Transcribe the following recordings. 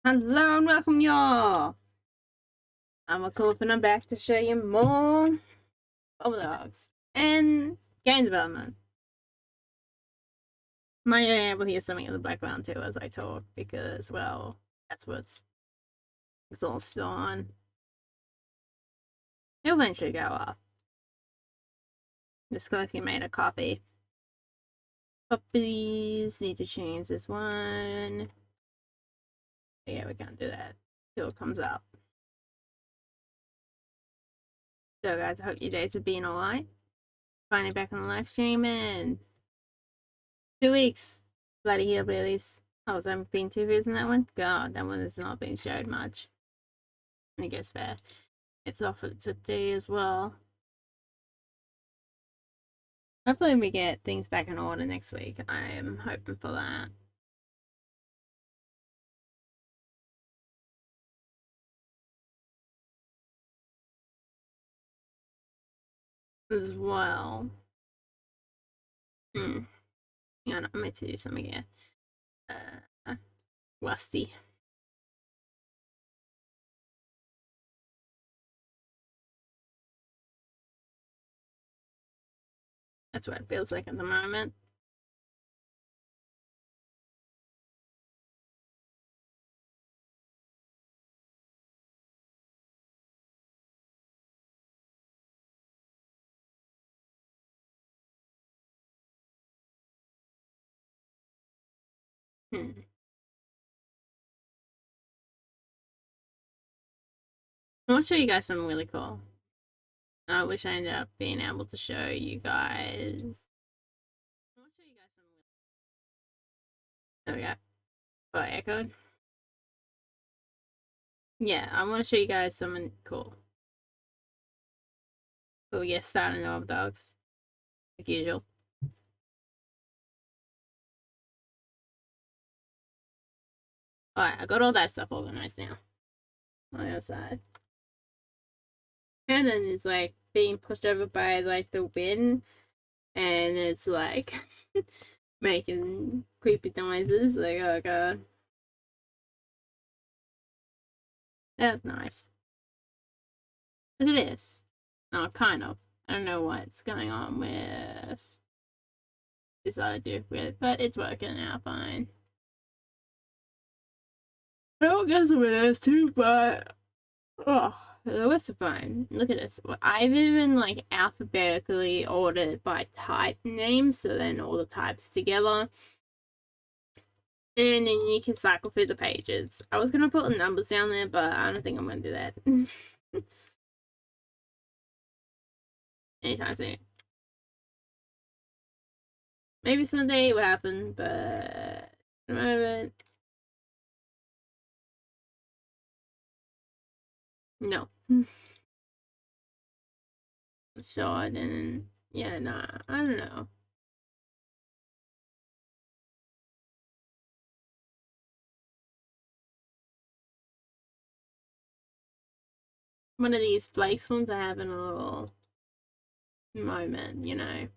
Hello and welcome y'all! I'm Wobbledogs and I'm back to show you more Wobbledogs and game development. Might be able to hear something in the background too as I talk because, well, that's what's exhausted on. It'll eventually go off. Just quickly made a copy. Copies, need to change this one. Yeah, we can't do that till it comes up. So guys, I hope your days have been alright. Finally back on the live stream and 2 weeks. Bloody hillbillies. Oh, has there been 2 views in that one? God, that one has not been showed much. I guess fair. It's off for today as well. Hopefully we get things back in order next week. I am hoping for that. As well. Hang on, I'm meant to do something here. Rusty. That's what it feels like at the moment. I'll show you guys something really cool. I wish I ended up being able to show you guys. I'll show you guys something. There we go. Oh, I echoed. Yeah, I want to show you guys something cool. But we get started on Wobbledogs, like usual. Alright, I got all that stuff organized now. On the other side. And then it's like being pushed over by like the wind, and it's like making creepy noises. Like, oh god. That's nice. Look at this. Oh, kind of. I don't know what's going on with this other dude with, but it's working out fine. I don't guess with those too, but oh, the rest are fine. Look at this. I've even like alphabetically ordered by type names, so then all the types together. And then you can cycle through the pages. I was gonna put the numbers down there, but I don't think I'm gonna do that. Anytime soon. Maybe someday it will happen, but at the moment, no. Sure, then yeah, nah, I don't know. One of these flakes ones are having a little moment, you know.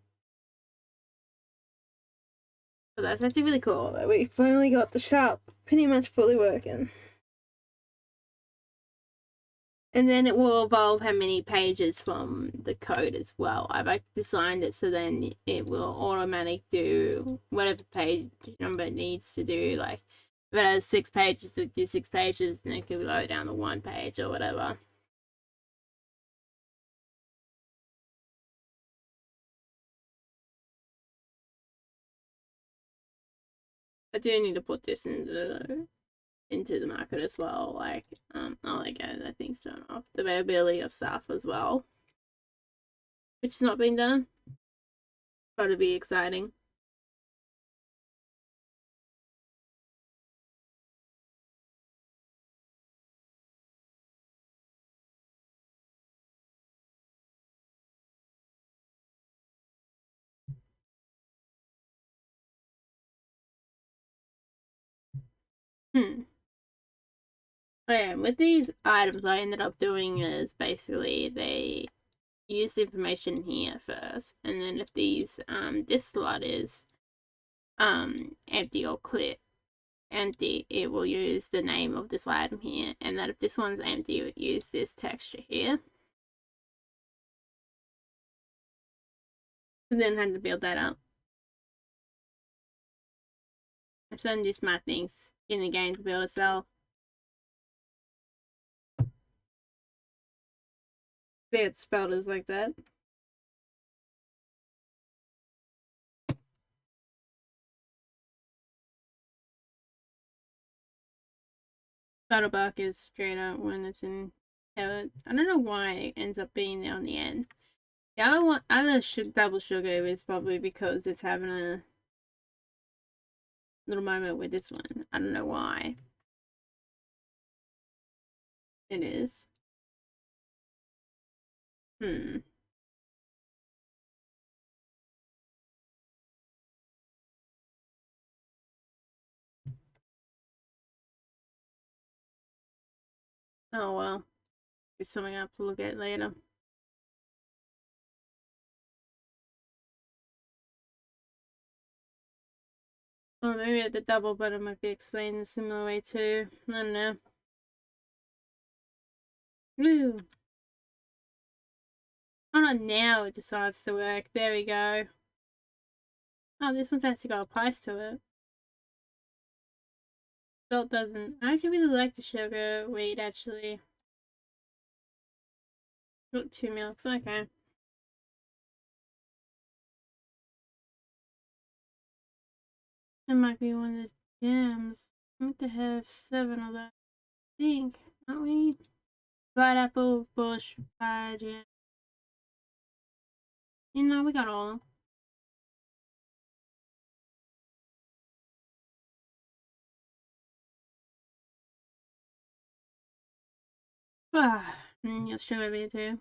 But that's actually really cool that we finally got the shop pretty much fully working. And then it will evolve how many pages from the code as well. I've like designed it so then it will automatically do whatever page number it needs to do. Like if it has 6 pages, it do 6 pages, and it can load down to 1 page or whatever. I do need to put this into the market as well. Like, oh, there goes. I think so. Off the availability of stuff as well, which has not been done. Got to be exciting. Okay, with these items, what I ended up doing is basically they use the information here first, and then if these this slot is empty or clear, empty, it will use the name of this item here, and that if this one's empty, it will use this texture here. And then had to build that up. I've done do smart things in the game to build itself. See, it's spelled as like that. Butterbuck is straight up when it's in. I don't know why it ends up being there on the end. The other one, double sugar is probably because it's having a little moment with this one. I don't know why. It is. Oh well. It's something I have to look at later. Or maybe the double butter might be explained a similar way too. I don't know. Woo! Oh no, now it decides to work. There we go. Oh, this one's actually got a price to it. Salt doesn't. I actually really like the sugar weight actually. Got 2 milks, okay. It might be one of the jams. I want to have 7 of that. I think, aren't we? Dried apple, bush, pie, jam. You know, we got all of them. Ah, yes, sugar there too.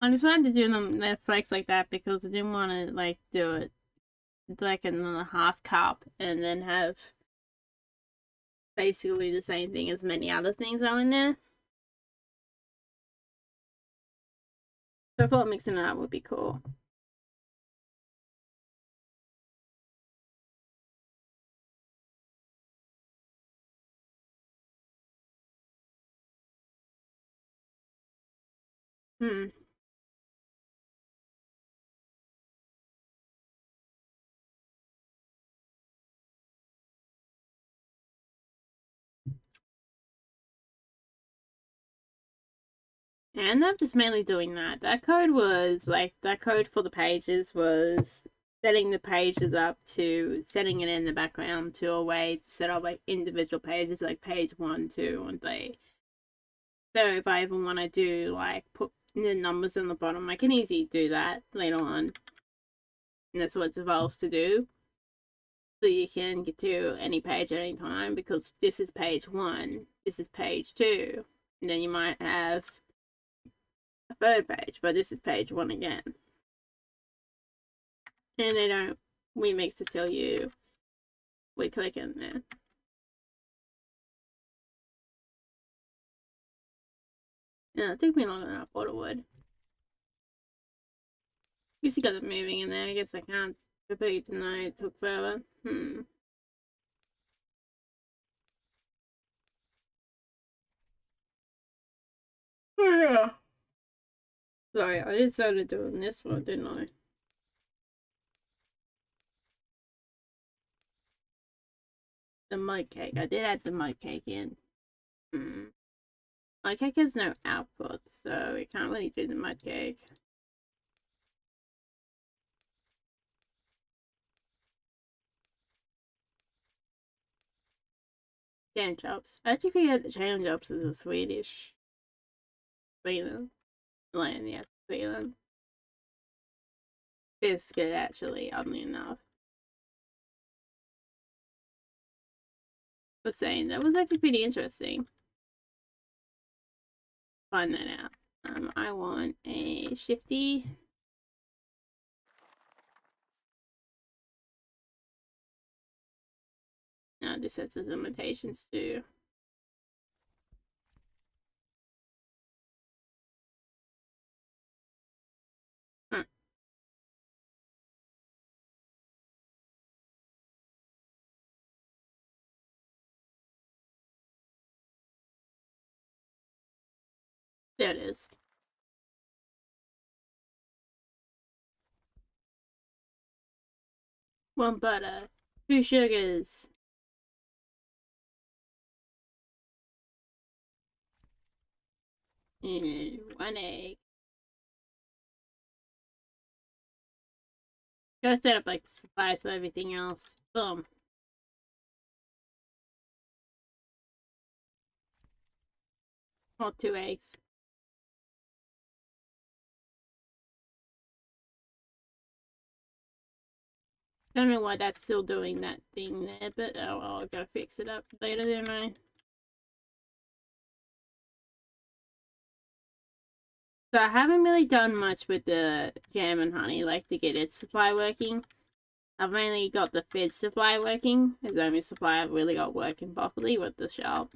I decided to do them Netflix like that because I didn't want to like do it like in a half cup and then have basically the same thing as many other things are in there. So I thought mixing it up would be cool. And I'm just mainly doing that. That code was like that code for the pages was setting the pages up to setting it in the background to a way to set up like individual pages like page 1, 2, and 3. So if I even want to do like put the numbers on the bottom, I can easily do that later on. And that's what it's evolved to do. So you can get to any page at any time because this is page 1, this is page 2, and then you might have a third page, but this is page 1 again. And they don't remix to tell you we click in there. Yeah, it took me longer than I thought it would. Guess you got it moving in there. I guess I can't repeat tonight. It took forever. Oh yeah. Sorry, I just started doing this one, didn't I? The mud cake. I did add the mud cake in. Mud cake has no output, so we can't really do the mud cake. Jam chops. I actually figured out the jam chops is a Swedish Sweden. Land, yeah, Sweden. Biscuit, actually, oddly enough. Was saying that was actually pretty interesting. Find that out. I want a shifty. No, this has its limitations too. Huh. There it is. One butter, two sugars. And one egg. Gotta set up like supplies for everything else. Boom. Well, two eggs. Don't know why that's still doing that thing there, but oh well, I gotta fix it up later, don't I? So I haven't really done much with the jam and honey, like to get its supply working. I've mainly got the fizz supply working. It's the only supply I've really got working properly with the shop.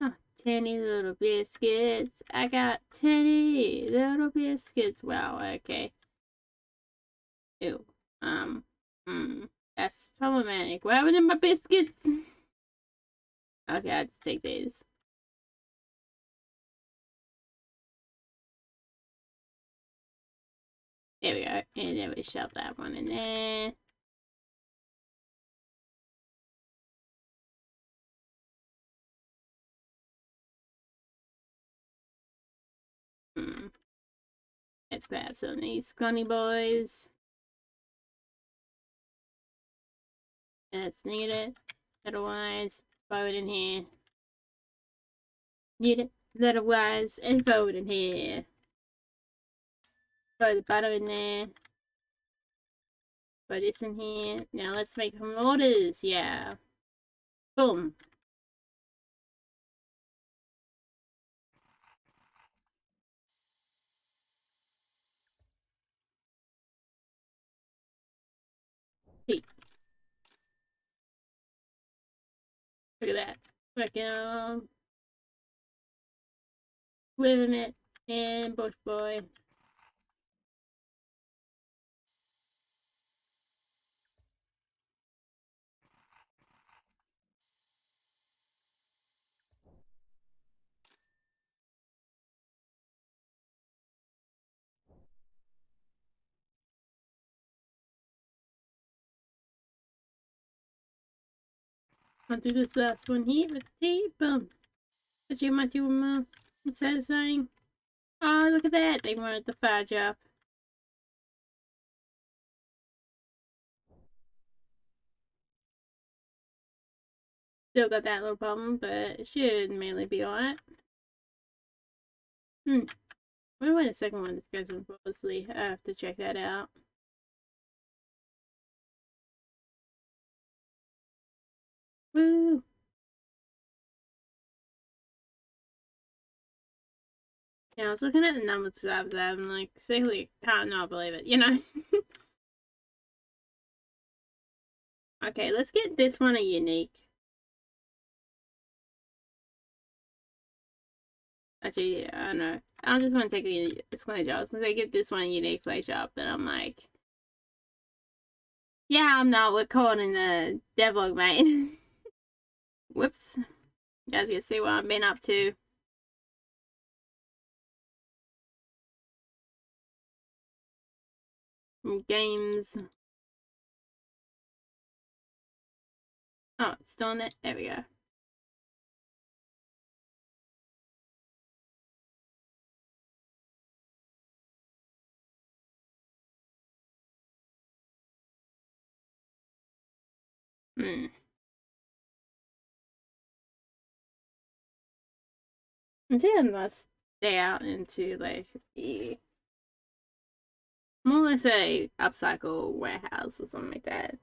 Oh, 10 little biscuits. I got 10 little biscuits. Wow, okay. Ew. That's problematic. What happened to my biscuits? Okay, I just take these. There we go. And then we shove that one in there. Let's grab some of these scunny boys. Let's need it. Otherwise, throw it in here. Need it. Otherwise, and throw it in here. Throw the butter in there. Throw this in here. Now let's make some orders. Yeah. Boom. Hey. Look at that. Working on Rivet and Bush Boy. I'll do this last one here with the tea. Boom. But you might do more satisfying. Oh, look at that. They wanted the fudge up. Still got that little problem, but it should mainly be alright. I wonder why the second one is scheduled closely. I have to check that out. Woo! Yeah, I was looking at the numbers of that. I'm like, seriously, can't not believe it, you know? Okay, let's get this one a unique. Actually, yeah, I don't know. I just want to take the screenshot. Since I get this one a unique play shop, then I'm like, yeah, I'm not recording the devlog, mate. Whoops. You guys can see what I've been up to. Games. Oh, it's still on it. There we go. I think I must stay out into like the more or less a upcycle warehouse or something like that.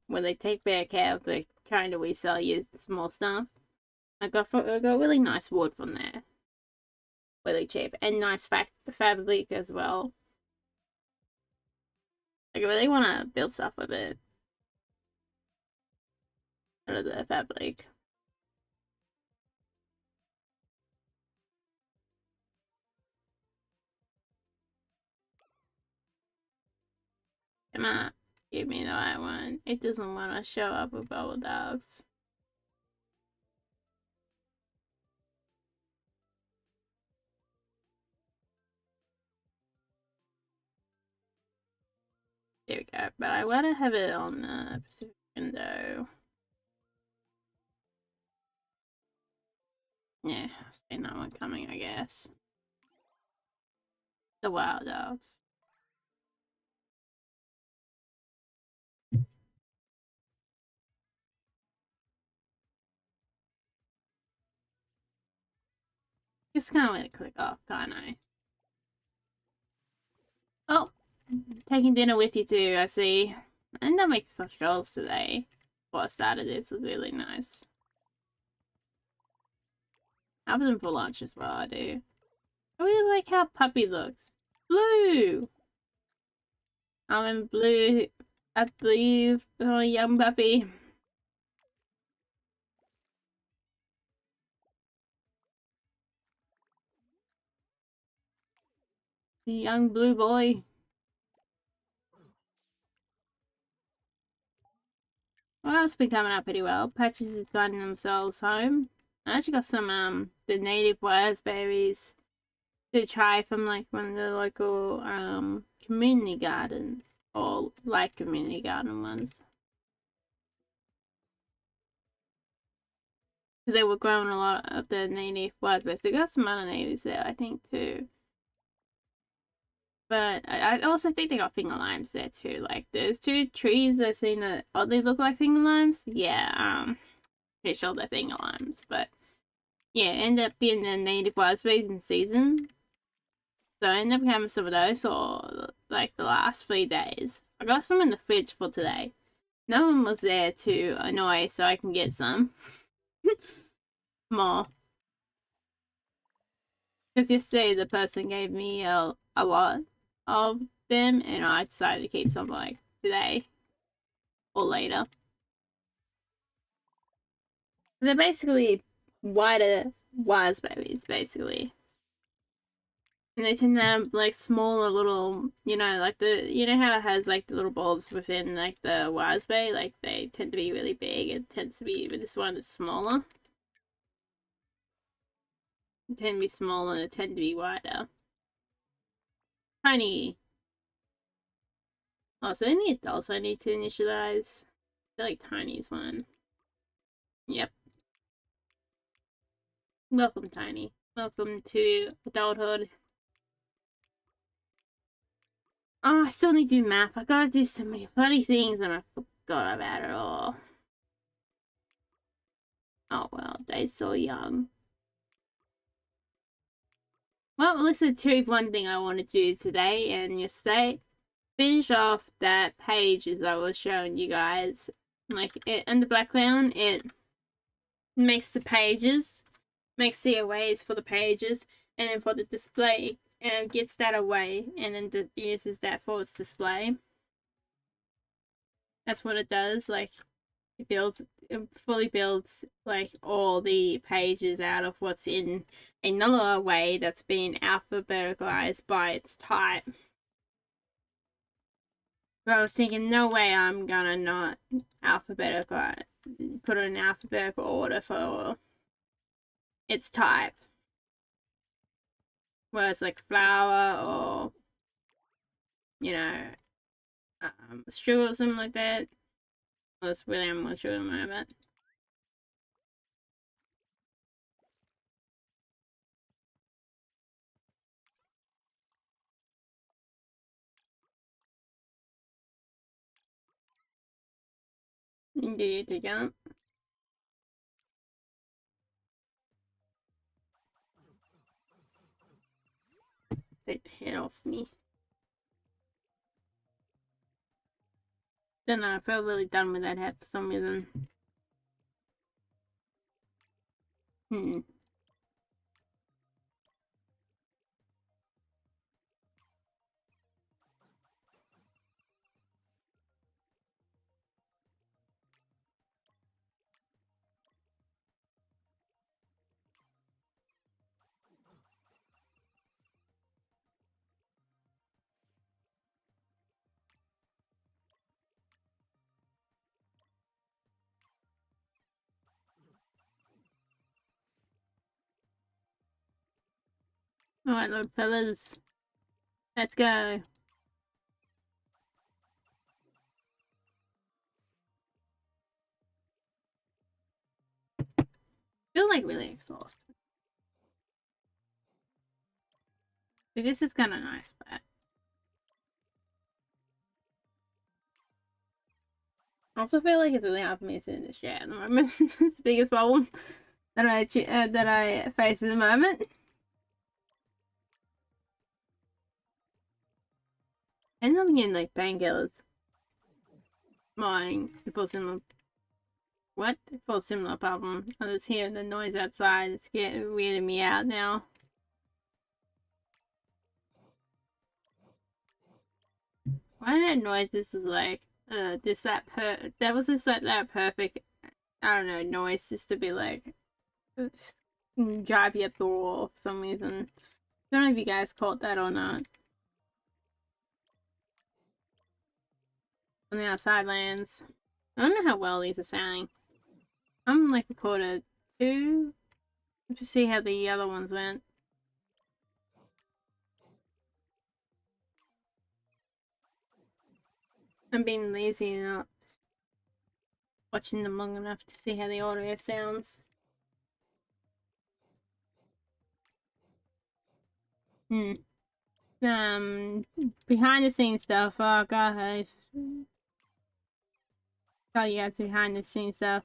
Where they take better care of the trying to resell you small stuff. I got really nice wood from there. Really cheap. And nice fabric as well. Like, I really want to build stuff with it. Out of the fabric. Come on. Give me the right one. It doesn't want to show up with Wobbledogs. There we go. But I want to have it on the Pacific window. Yeah, I've seen that one coming, I guess. The Wobbledogs. Just can't wait to click off, can't I? Oh, taking dinner with you too, I see. I ended up making some rolls today. Before I started this, was really nice. I have them for lunch as well, I do. I really like how Puppy looks. Blue! I'm in blue, I believe, oh, young puppy. Young blue boy. Well, it's been coming out pretty well. Patches is finding themselves home. I actually got some, the native raspberries to try from, like, one of the local, community gardens. Or, like, community garden ones. Because they were growing a lot of the native raspberries. They got some other natives there, I think, too. But I also think they got finger limes there too. Like those two trees I've seen that oddly look like finger limes. Yeah, pretty sure they're finger limes. But yeah, end up getting the native raspberries in season. So I ended up having some of those for like the last 3 days. I got some in the fridge for today. No one was there to annoy, so I can get some more. Because yesterday the person gave me a lot of them, and I decided to keep some like today or later. They're basically wider raspberries, basically. And they tend to have like smaller little, you know, like you know how it has like the little balls within like the raspberry? Like they tend to be really big. It tends to be, this one is smaller. They tend to be smaller and they tend to be wider. Tiny. Oh, so any adults I need to initialize. I feel like Tiny's one. Yep. Welcome, Tiny. Welcome to adulthood. Oh, I still need to do math. I gotta do so many funny things and I forgot about it all. Oh well, they're so young. Well, at least I achieved one thing I want to do today and yesterday. Finish off that page as I was showing you guys. Like, in the background, it makes the pages, makes the arrays for the pages, and then for the display, and it gets that away, and then uses that for its display. That's what it does. Like, it fully builds like all the pages out of what's in another array that's been alphabeticalized by its type. So I was thinking, no way I'm gonna not put it in alphabetical order for its type. Where it's like flower or, you know, sugar or something like that. Well, that's really I'm not sure at the moment. Indeed, to jump. Take the head off me. Don't know, I feel really done with that hat for some reason. Hmm. Alright, Lord fellas. Let's go. Feel like really exhausted. Like, this is kind of nice, but I also feel like it's really hard for me to sit in this chair at the moment. It's the biggest problem that I face at the moment. And I'm getting like painkillers. Morning for similar. What? For a similar problem. I was hearing the noise outside. It's getting weirding me out now. Why that noise? This is like, that was just like that perfect, I don't know, noise just to be like, drive you up the wall for some reason. I don't know if you guys caught that or not. On the outside lands. I don't know how well these are sounding. I'm like recorded 2 to see how the other ones went. I'm being lazy and not watching them long enough to see how the audio sounds. Behind the scenes stuff. Oh god, I tell you guys behind the scenes stuff.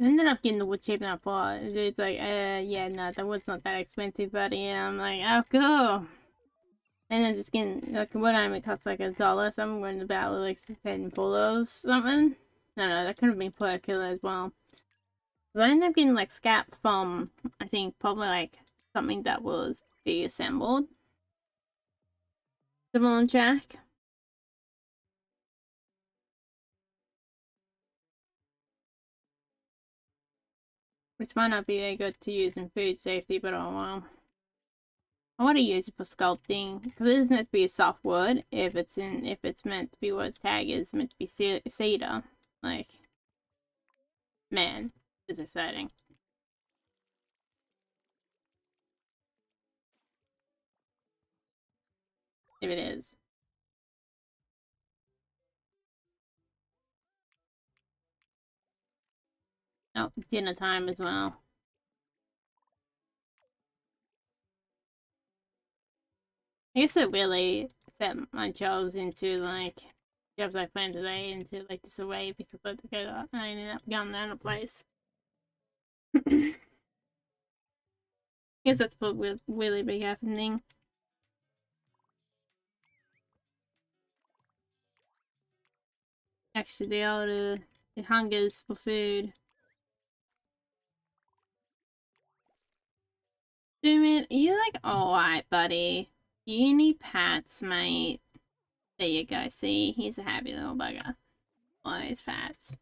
I ended up getting the wood chip that part. It's like, yeah, no, that wood's not that expensive, buddy. And I'm like, oh, cool. And then just getting, like, wood iron costs like $1, so I'm going to battle like $10 something. No, that could have been per kilo as well. So I ended up getting like scrap from, I think, probably like something that was deassembled. The Mullen Jack. Which might not be very good to use in food safety, but oh well. I want to use it for sculpting because it doesn't have to be a soft wood if it's meant to be what its tag is meant to be cedar. Like, man, it's exciting. If it is. Oh, dinner time as well. I guess it really set my jobs into like jobs I planned today into like disarray because I ended up going down a place. I guess that's what will really be happening. Actually, the hungers for food. Dude, you like alright, buddy? You need pats, mate. There you go. See, he's a happy little bugger. Oh, his pats.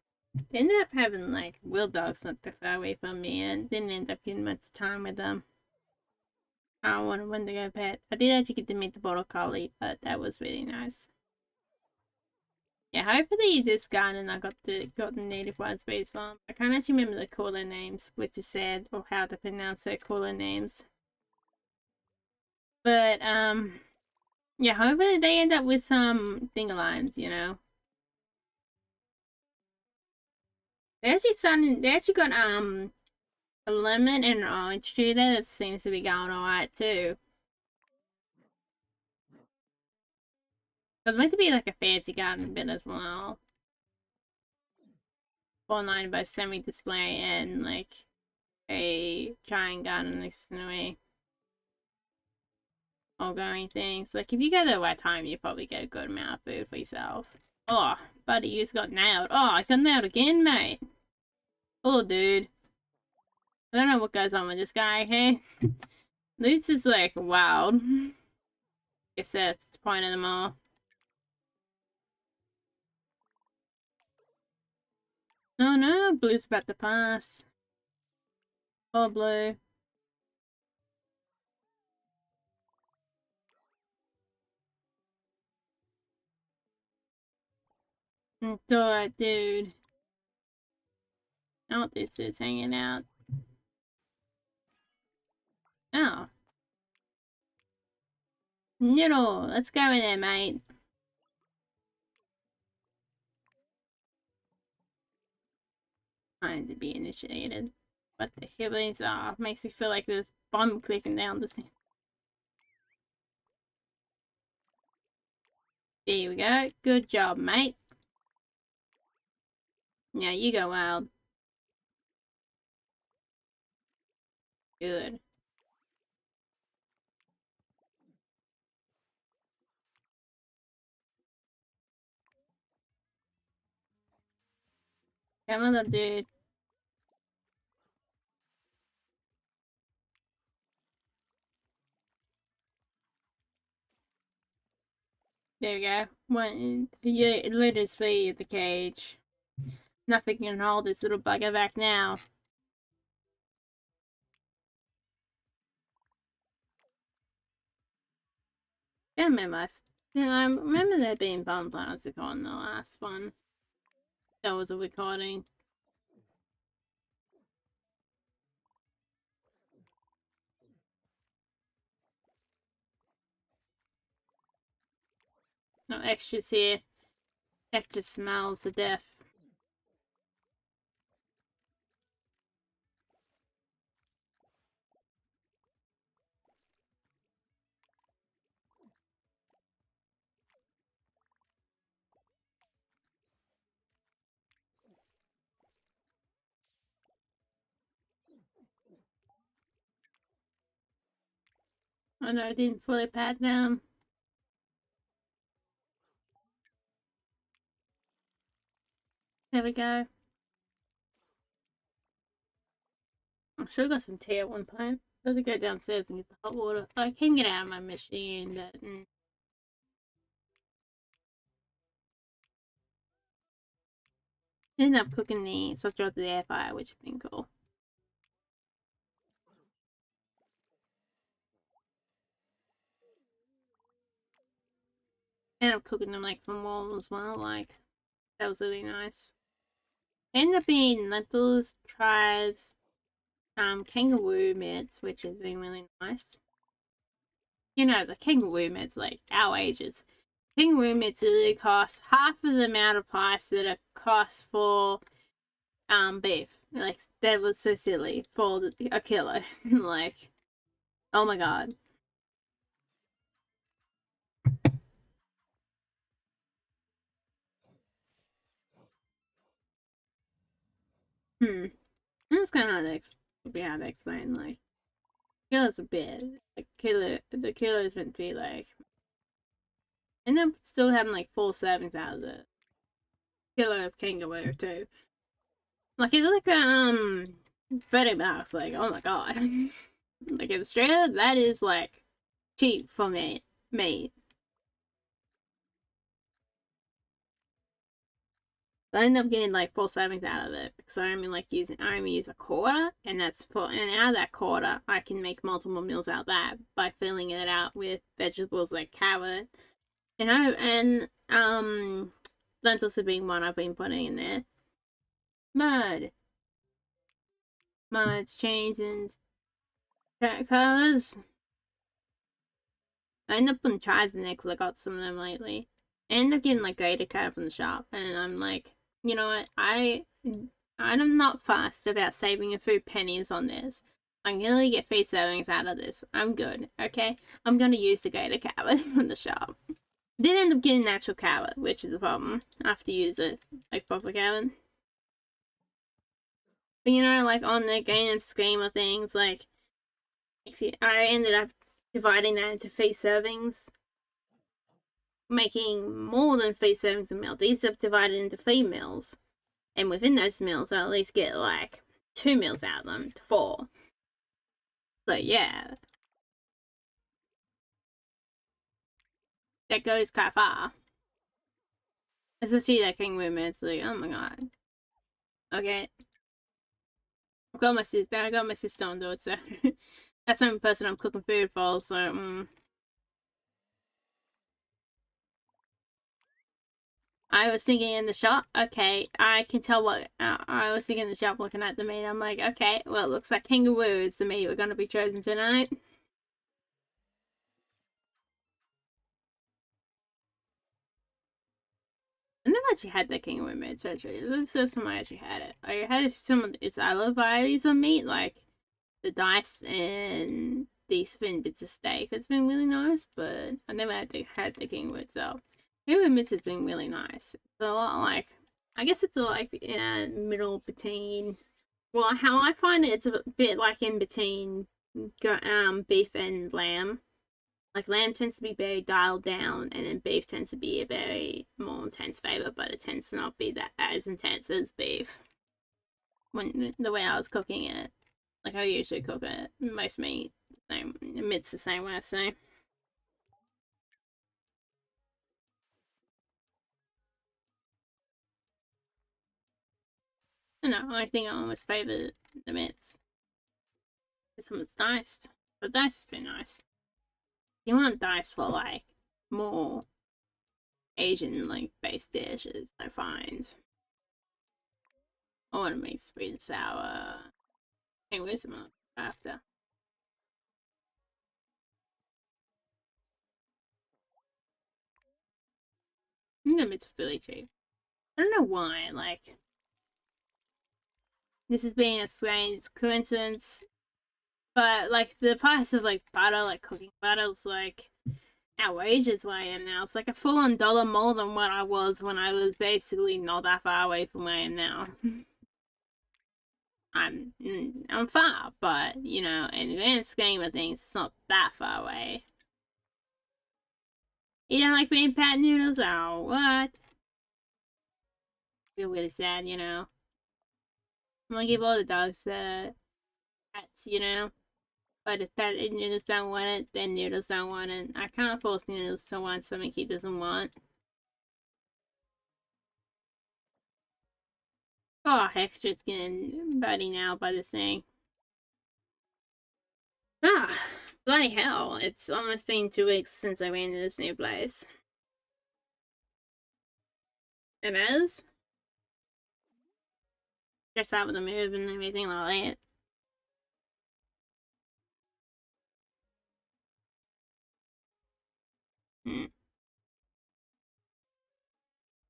They ended up having like Wobbledogs not that far away from me, and didn't end up getting much time with them. I wanted one to go pet. I did actually get to meet the border collie, but that was really nice. Yeah, hopefully this garden I got the native wild space farm. I can't actually remember the cooler names, which is sad, or how to pronounce their cooler names. But yeah, hopefully they end up with some dingo you know. They actually got a lemon and an orange tree there that seems to be going alright too. It was meant to be like a fancy garden bit as well. online by semi-display and like a giant garden next to me. All going things. Like if you go the right time, you probably get a good amount of food for yourself. Oh, buddy, you just got nailed. Oh, I got nailed again, mate. Oh, dude. I don't know what goes on with this guy, okay? This is like wild. Guess that's the point of them all. Oh no, Blue's about to pass. Oh, Blue. It's alright, dude. Oh, this is hanging out. Oh. Noodle, let's go in there, mate. Time to be initiated. What the hell is that? Makes me feel like there's bomb clicking down the thing. There we go. Good job, mate. Now you go wild. Good. Come on, little dude. There we go. One, yeah, let us flee the cage. Nothing can hold this little bugger back now. I remember, I remember there being bomb plastic on the last one. That was a recording. No extras here. Extra smells to death. Oh no, I didn't fully pat them. There we go. I should have got some tea at one point. I have to go downstairs and get the hot water. I can get out of my machine, but... Ended up cooking the sausage out the air fryer, which has been cool. Ended up cooking them like from warm as well, like that was really nice. Ended up being lentils, chives, kangaroo mitts, which has been really nice. You know, the kangaroo mitts, like our ages. Kangaroo mitts really cost half of the amount of price that it costs for beef. Like that was so silly for a kilo. Like, oh my god. It's kind of hard to explain. Like, kilo's a bit. The kilo is meant to be like, and then still having like 4 servings out of the kilo of kangaroo too. Like it's like $30. Like, oh my god. Like in Australia, that is like cheap for me. I end up getting like 4 servings out of it because I only use a quarter, and out of that quarter I can make multiple meals out of that by filling it out with vegetables like carrot and lentils have been one I've been putting in there. Mud's changing colors. I end up putting chives in there because I got some of them lately. I end up getting like gator cat from the shop, and I'm like, you know what? I'm not fussed about saving a few pennies on this. I'm gonna get 3 servings out of this. I'm good, okay? I'm gonna use the gator carrot from the shop. Did end up getting natural carrot, which is the problem. I have to use it like proper carrot. But you know, like on the game scheme of things, like I ended up dividing that into feast servings, making more than feast servings a meal. These are divided into feed meals, and within those meals, I at least get like 2 meals out of them to 4. So yeah, that goes quite far. Especially that king movement. It's like, oh my god. Okay, I got my sister on board, so that's the only person I'm cooking food for. So I was thinking in the shop, okay, I can tell what I was thinking in the shop looking at the meat. I'm like, okay, well, it looks like kangaroo is the meat we're going to be choosing tonight. I never actually had the kangaroo meat, especially. This is the first time I actually had it. I had some of its other varieties of meat, like the dice and the spin bits of steak. It's been really nice, but I never had the kangaroo itself. Kangaroo meat has been really nice. It's a lot like, I guess it's a like in a middle between. Well, how I find it, it's a bit like in between beef and lamb. Like lamb tends to be very dialed down, and then beef tends to be a very more intense flavor, but it tends to not be that as intense as beef. When the way I was cooking it, like I usually cook it, most meat, same, it's the same way I say. I don't know, I think I almost favor the mitts. It's diced, but diced has been nice. You want dice for like more Asian like based dishes, I find. I want to make sweet and sour. Hey, where's some after? I think it's really cheap. I don't know why, like, this has been a strange coincidence, but like the price of like butter, like cooking butter, is like outrageous where I am now. It's like a full on dollar more than what I was when I was basically not that far away from where I am now. I'm far, but you know, in the grand scheme of things, it's not that far away. You don't like being pat noodles? Oh, what? Feel really sad, you know. I'm gonna give all the dogs pets, you know. But if pet noodles don't want it, then noodles don't want it. I can't force noodles to want something he doesn't want. Oh, extra's getting buddy now by this thing. Ah, bloody hell. It's almost been 2 weeks since I went to this new place. It is? Just out with the move and everything like that. Hmm.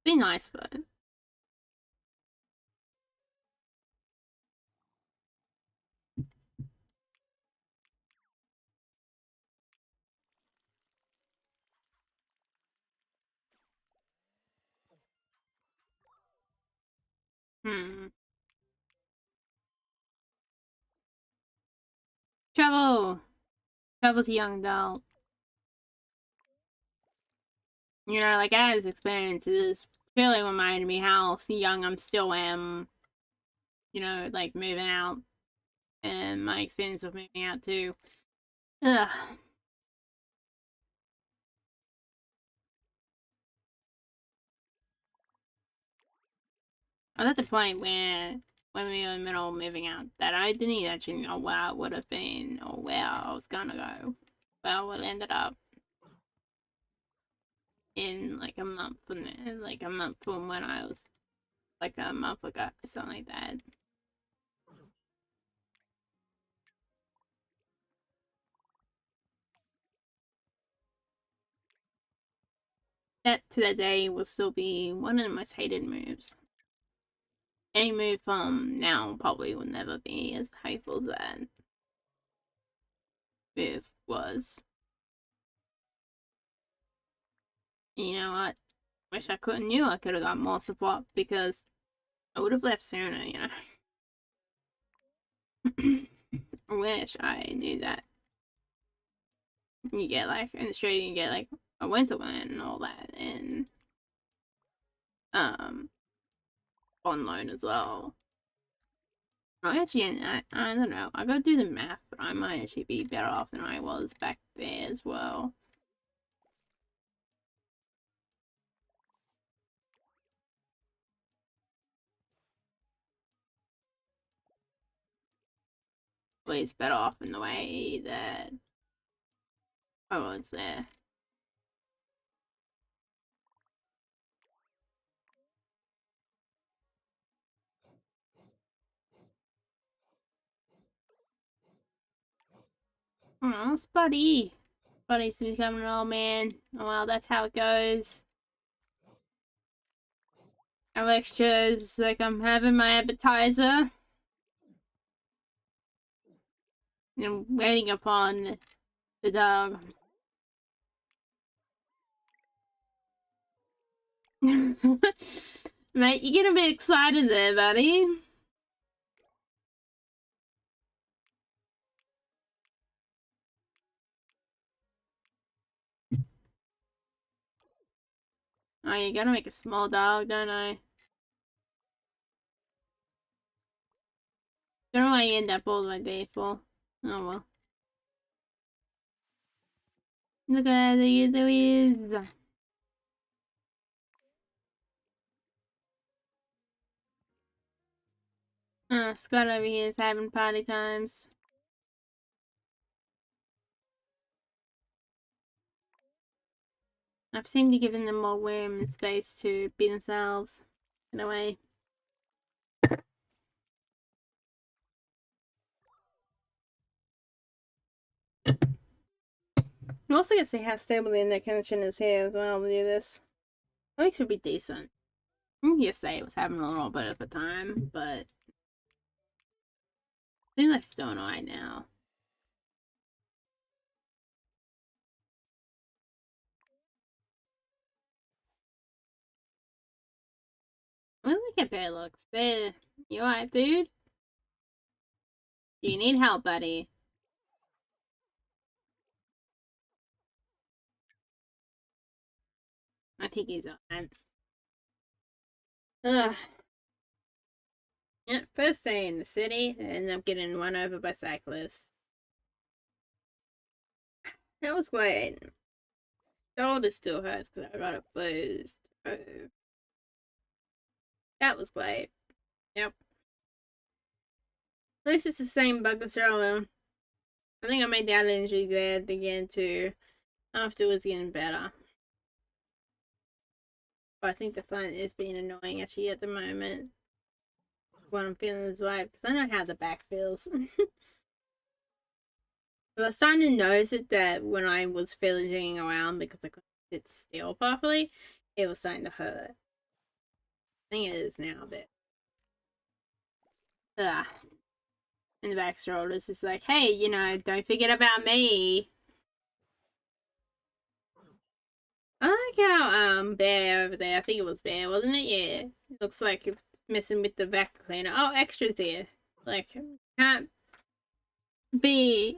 Be nice, but. Hmm. Trouble! Trouble's a young adult. You know, like as experiences really reminded me how young I'm still am. You know, like moving out and my experience of moving out too. Ugh. I was at the point where when we were in the middle of moving out that I didn't actually know where it would have been or where I was gonna go. Well, it ended up in like a month from then, like a month from when I was like a month ago, something like that. That to that day will still be one of the most hated moves. Any move from now probably will never be as painful as that move was. You know what? Wish I could have knew I could have got more support because I would have left sooner, you know. I wish I knew that. You get like in Australia, you get like a winter one and all that, and on loan as well. Actually, I don't know. I gotta do the math, but I might actually be better off than I was back there as well. At least better off in the way that I was there. Oh, it's Buddy. Buddy's becoming an old man. Oh well, that's how it goes. No extras, like I'm having my appetizer. And I'm waiting upon the dog. Mate, you're getting a bit excited there, buddy. Oh, you gotta make a small dog, don't I? Don't know why you end up all my day for. Oh well. Look at the there he is. Scott over here is having party times. I've seemed to give them more room and space to be themselves, in a way. You also get to see how stable the internet connection is here as well to do this. At least it'll be decent. Yesterday it was having a little bit of a time, but I think that's still alright now. Well, look at Bear looks. Bear, you alright, dude? Do you need help, buddy? I think he's alright. Ugh. Yeah, first day in the city, and I'm getting run over by cyclists. That was great. Shoulder still hurts because I got it bruised. Oh. That was great. Yep. At least it's the same bug as earlier. I think I made that injury there again too. Afterwards getting better. But I think the fun is being annoying actually at the moment. What I'm feeling is right, because I know how the back feels. I was starting to notice it that when I was fidgeting around because I couldn't sit still properly, it was starting to hurt. I think it is now a bit. Ugh. And the back shoulders is like, hey, you know, don't forget about me. I like how Bear over there, I think it was Bear, wasn't it? Yeah. It looks like it's messing with the vacuum cleaner. Oh, extras here. Like, can't be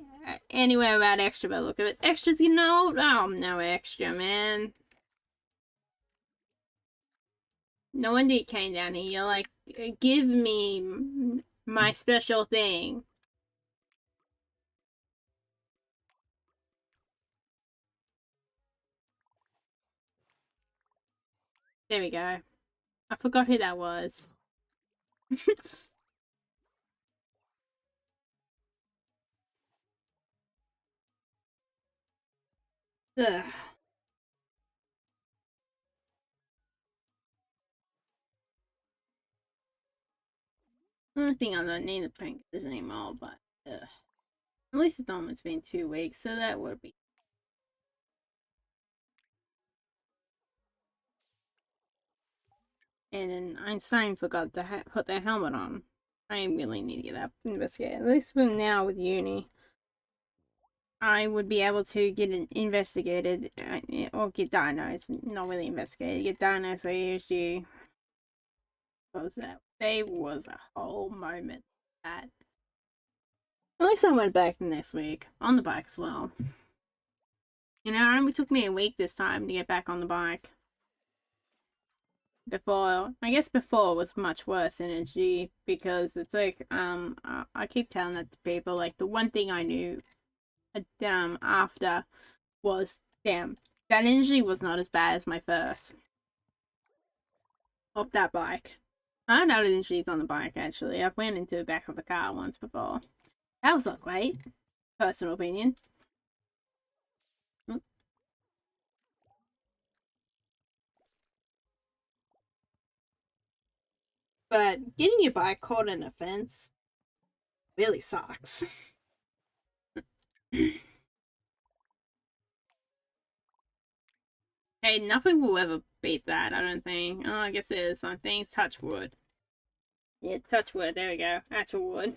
anywhere without extra, but look at it. Extras, you know? Oh, no extra, man. No wonder you came down here. You're like, give me my special thing. There we go. I forgot who that was. Ugh. I don't think I don't need to prank this anymore, but ugh. At least it's almost been 2 weeks, so that would be. And then Einstein forgot to put their helmet on. I really need to get up and investigate. At least for now with uni, I would be able to get it investigated or get diagnosed. Not really investigated. Get diagnosed with ADHD. What was that? There was a whole moment that At least I went back the next week on the bike as well. You know, it only took me a week this time to get back on the bike. I guess before was much worse energy because it's like, I keep telling that to people, like, the one thing I knew, after was, damn, that energy was not as bad as my first. Off that bike. I had other injuries on the bike, actually. I've went into the back of a car once before. That was not great. Personal opinion. But getting your bike caught in a fence really sucks. Hey, nothing will ever beat that, I don't think. Oh, I guess there's some things. Touch wood. Yeah, touch wood. There we go. Actual wood.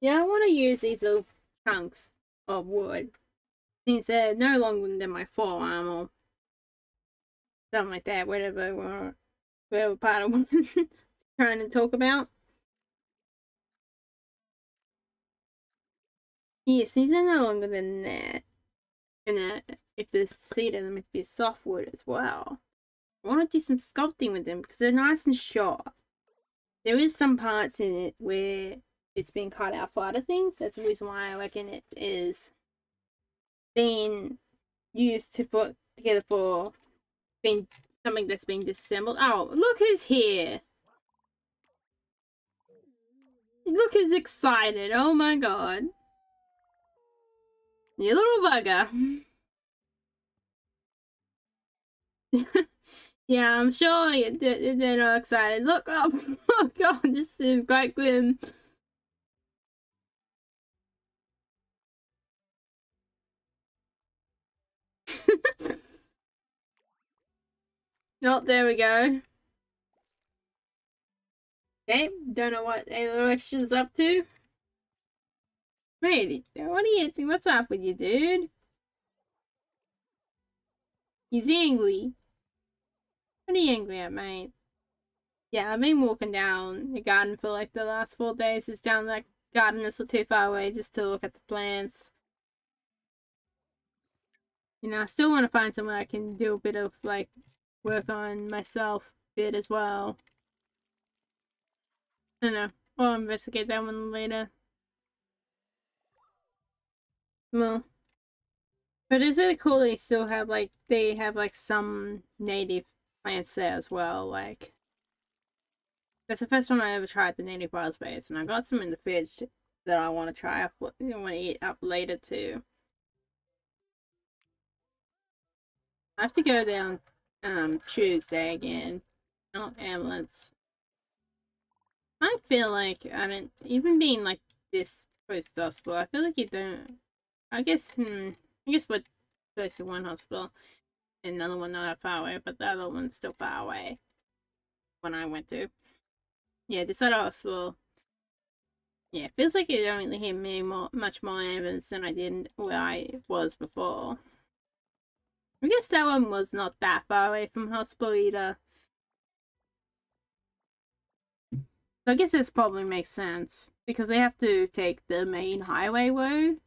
Yeah, I want to use these little chunks of wood since they're no longer than my forearm or something like that, whatever part of what trying to talk about. Yeah, since they're no longer than that, and if the cedar are meant to be softwood as well, I want to do some sculpting with them because they're nice and sharp. There is some parts in it where it's been cut out for other things. That's the reason why I reckon it is being used to put together for being something that's been disassembled. Oh, look who's here! Look who's excited! Oh my god! You little bugger! Yeah, I'm sure they're not excited. Look up! Oh god, this is quite grim. Oh, there we go. Okay, don't know what a little extra's up to. Wait, what are you? What's up with you, dude? He's angry. What are you angry at, mate? Yeah, I've been walking down the garden for like the last 4 days. It's down that garden that's not too far away just to look at the plants. You know, I still want to find somewhere I can do a bit of like work on myself a bit as well. I don't know. I'll investigate that one later. Well, but it's really cool they still have like some native plants there as well. Like that's the first time I ever tried the native wild space, and I got some in the fridge that I want to try. I want to eat up later too. I have to go down Tuesday again. Oh, ambulance. I feel like I don't even being like this close to hospital. I feel like you don't. I guess I guess we're close to one hospital, and another one not that far away, but the other one's still far away. When I went to, yeah, this other hospital. Yeah, it feels like it only hit me much more ambulance than I did where I was before. I guess that one was not that far away from hospital either. So I guess this probably makes sense because they have to take the main highway road.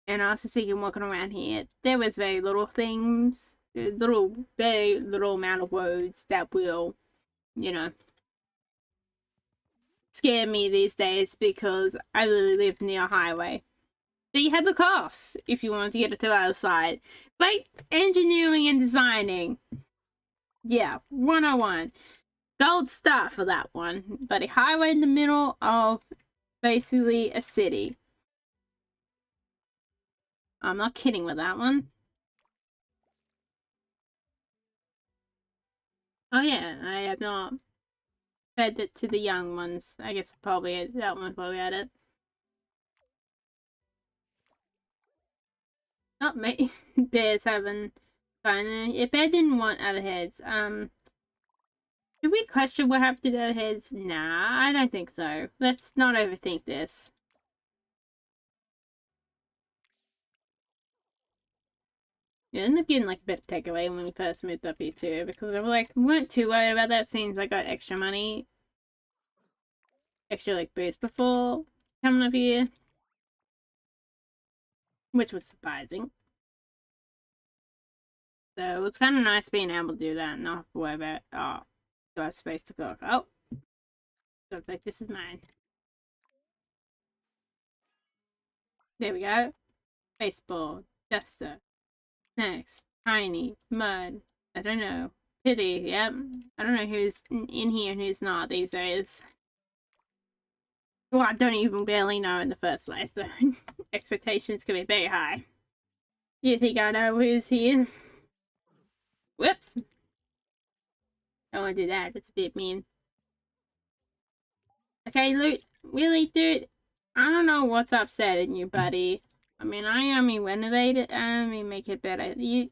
And I was just thinking, walking around here, there was very little things, very little amount of roads that will, you know, scare me these days because I really live near a highway. So you had the costs if you wanted to get it to the other side. Great engineering and designing. Yeah, 101. Gold star for that one. But a highway in the middle of basically a city. I'm not kidding with that one. Oh yeah, I have not fed it to the young ones. I guess probably that one probably had it. Oh, mate, Bear's having fun. Yeah, Bear didn't want other heads. Did we question what happened to the other heads? Nah, I don't think so. Let's not overthink this. Yeah, I ended up getting like a bit of takeaway when we first moved up here too, because we weren't too worried about that since I got extra money. extra like boost before coming up here, which was surprising. So it's kind of nice being able to do that and not have to worry about, oh, do I have space to cook? Oh, so it's like, this is mine. There we go. Baseball, duster, snacks, tiny, mud, I don't know. Pity, yep. I don't know who's in here and who's not these days. Well, I don't even barely know in the first place, so expectations can be very high. Do you think I know who's here? Whoops. I don't want to do that, that's a bit mean. Okay, Loot, really, dude? I don't know what's upsetting you, buddy. I mean, I only renovate it, I only make it better. You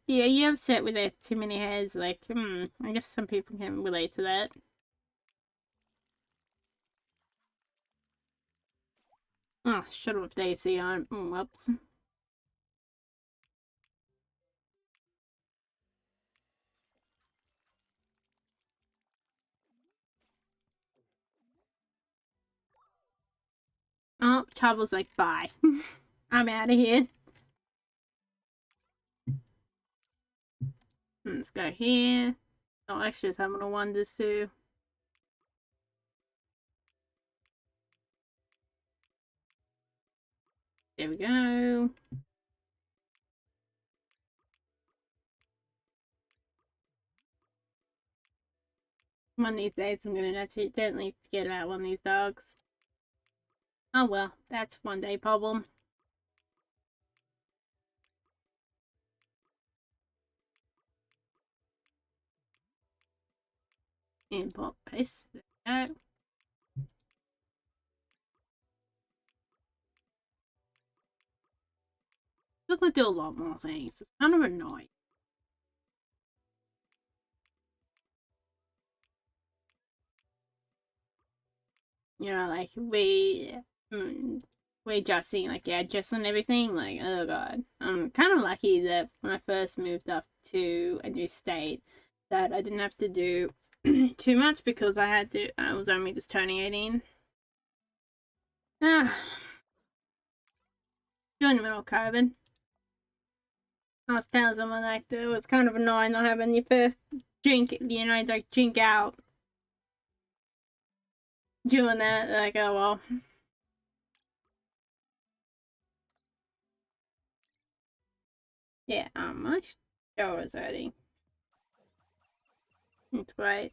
upset with it too many heads, like, I guess some people can relate to that. Oh, shut up, Daisy, on. Whoops. Oh, Trouble's like, bye. I'm out of here. Let's go here. Oh, extra terminal wonders too. There we go. One of these days I'm gonna accidentally forget about one of these dogs. Oh well, that's one day problem. Import paste. There we go. Still gonna do a lot more things. It's kind of annoying. You know, like we adjusting, like yeah, adjusting everything. Like oh god, I'm kind of lucky that when I first moved up to a new state, that I didn't have to do too much because I was only just turning 18. Ah, doing the middle carbon. I was telling someone like it was kind of annoying not having your first drink, you know, like drink out. Doing that, like oh well. Yeah, my show is ready. It's great.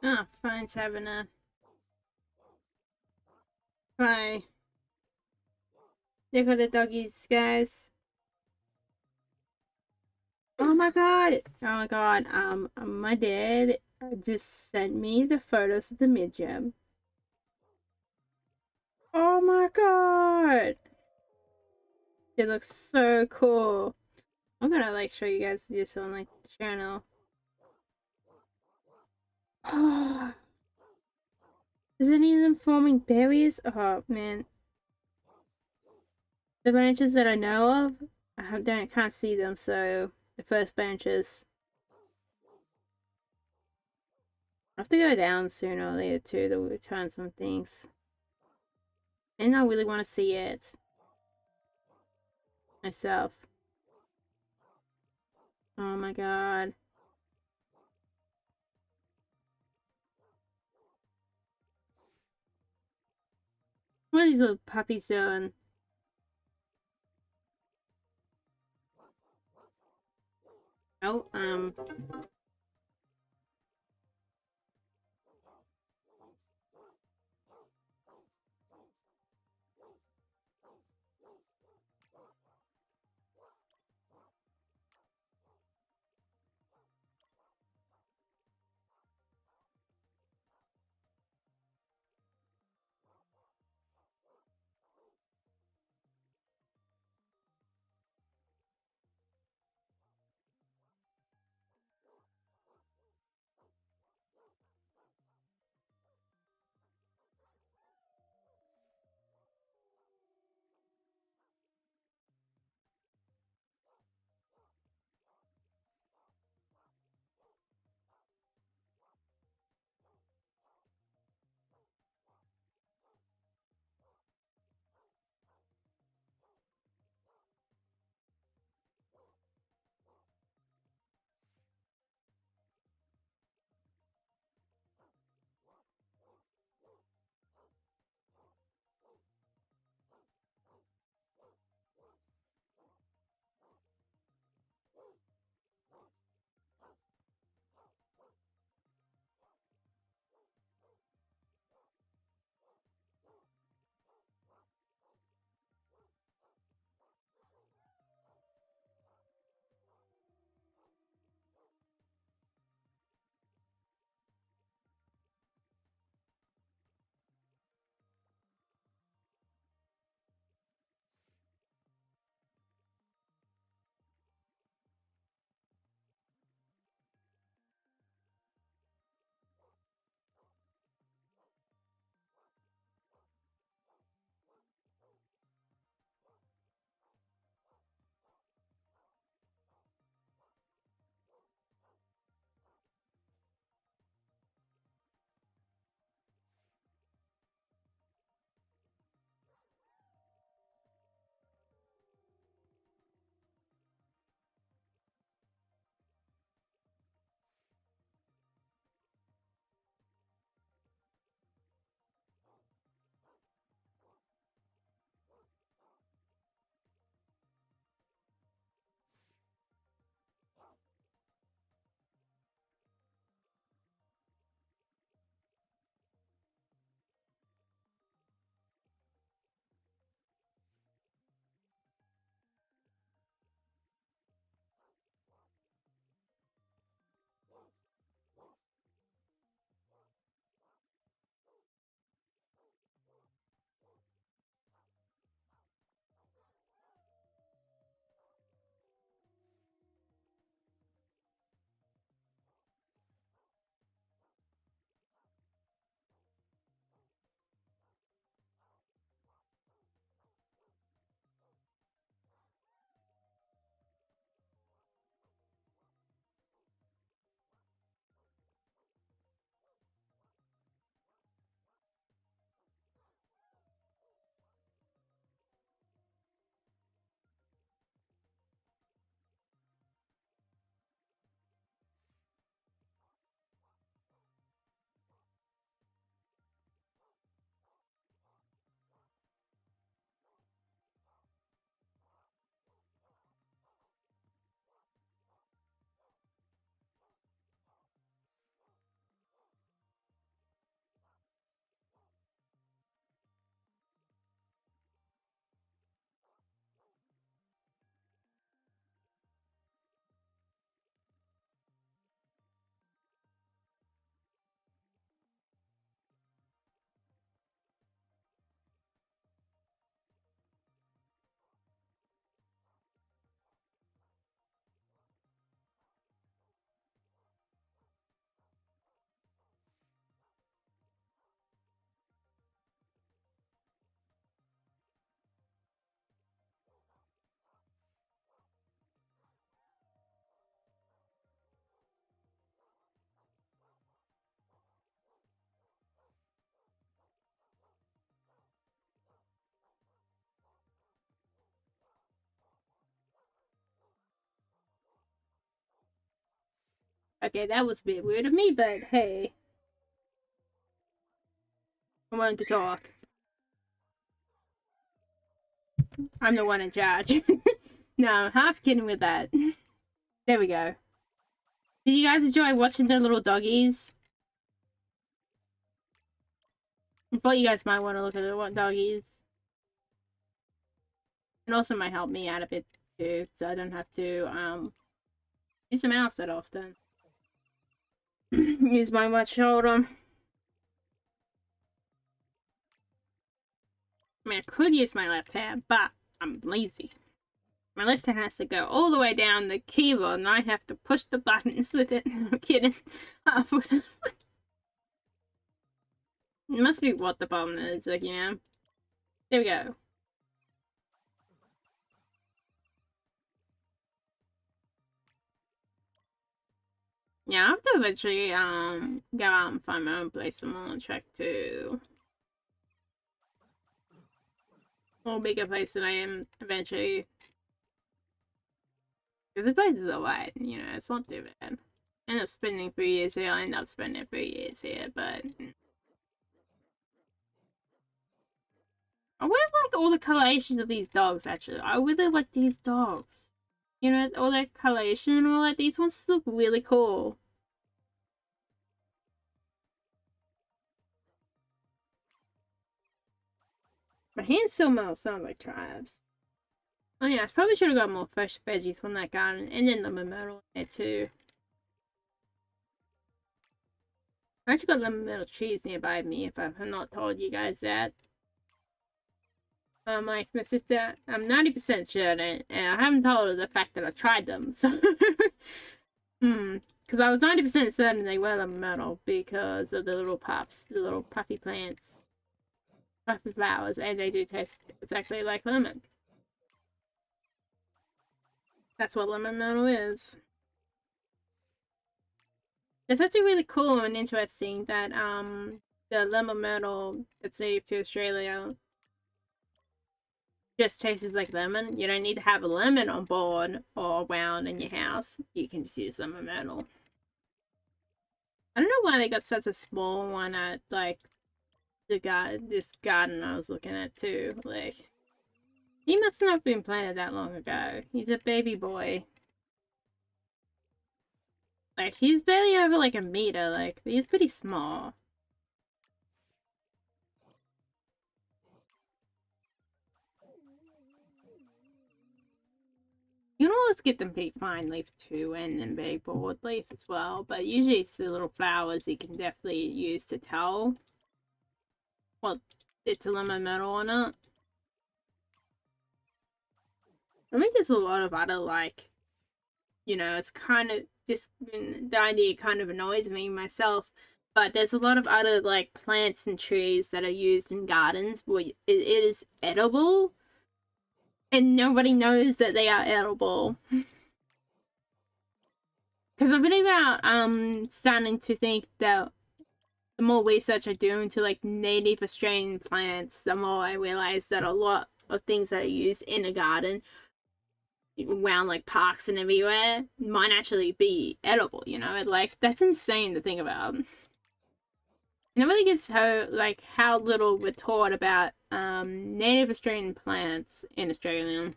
Oh, Fine's having a Bye. Look at the doggies, guys. Oh my god. Oh my god. My dad just sent me the photos of the midgem. Oh my god. It looks so cool. I'm gonna like show you guys this on like the channel. Is any of them forming berries? Oh man. The branches that I know of, can't see them, so the first branches. I have to go down sooner or later too to return some things. And I really want to see it myself. Oh my god. What are these little puppies doing? Oh, Okay, that was a bit weird of me, but hey. I wanted to talk. I'm the one in charge. No, I'm half kidding with that. There we go. Did you guys enjoy watching the little doggies? I thought you guys might want to look at the doggies. It also might help me out a bit too, so I don't have to use the mouse that often. Use my much shoulder. I mean, I could use my left hand, but I'm lazy. My left hand has to go all the way down the keyboard, and I have to push the buttons with it. I'm kidding. It must be what the problem is, like, you know. There we go. Yeah, I have to eventually go out and find my own place and on track too. Or bigger place than I am eventually. Because the place is alright, you know, it's not too bad. I end up spending 3 years here, I end up spending 3 years here, but I really like all the colorations of these dogs, actually. I really like these dogs. You know, all that coloration and all that, these ones look really cool. My hands still sound like tribes. Oh yeah, I probably should have got more fresh veggies from that garden, and then lemon myrtle in there too. I actually got lemon myrtle trees nearby me, if I've not told you guys that. My sister, I'm 90% sure, and I haven't told her the fact that I tried them, so... Because I was 90% certain they were lemon myrtle because of the little pups, the little puffy plants. Puffy flowers, and they do taste exactly like lemon. That's what lemon myrtle is. It's actually really cool and interesting that the lemon myrtle that's native to Australia just tastes like lemon. You don't need to have a lemon on board or around in your house. You can just use lemon myrtle. I don't know why they got such a small one at like this garden I was looking at too. Like, he must not have been planted that long ago. He's a baby boy. Like, he's barely over like a meter. Like, he's pretty small. You can always get them big fine leaf too, and then big broad leaf as well. But usually it's the little flowers you can definitely use to tell well it's a lemon myrtle or not. I think there's a lot of other like, you know, it's kind of this the idea kind of annoys me myself. But there's a lot of other like plants and trees that are used in gardens where it is edible, and nobody knows that they are edible. Because I've been about starting to think that the more research I do into like native Australian plants, the more I realize that a lot of things that are used in a garden around like parks and everywhere might actually be edible, you know? Like, that's insane to think about. And it really gives how little we're taught about native Australian plants in Australia.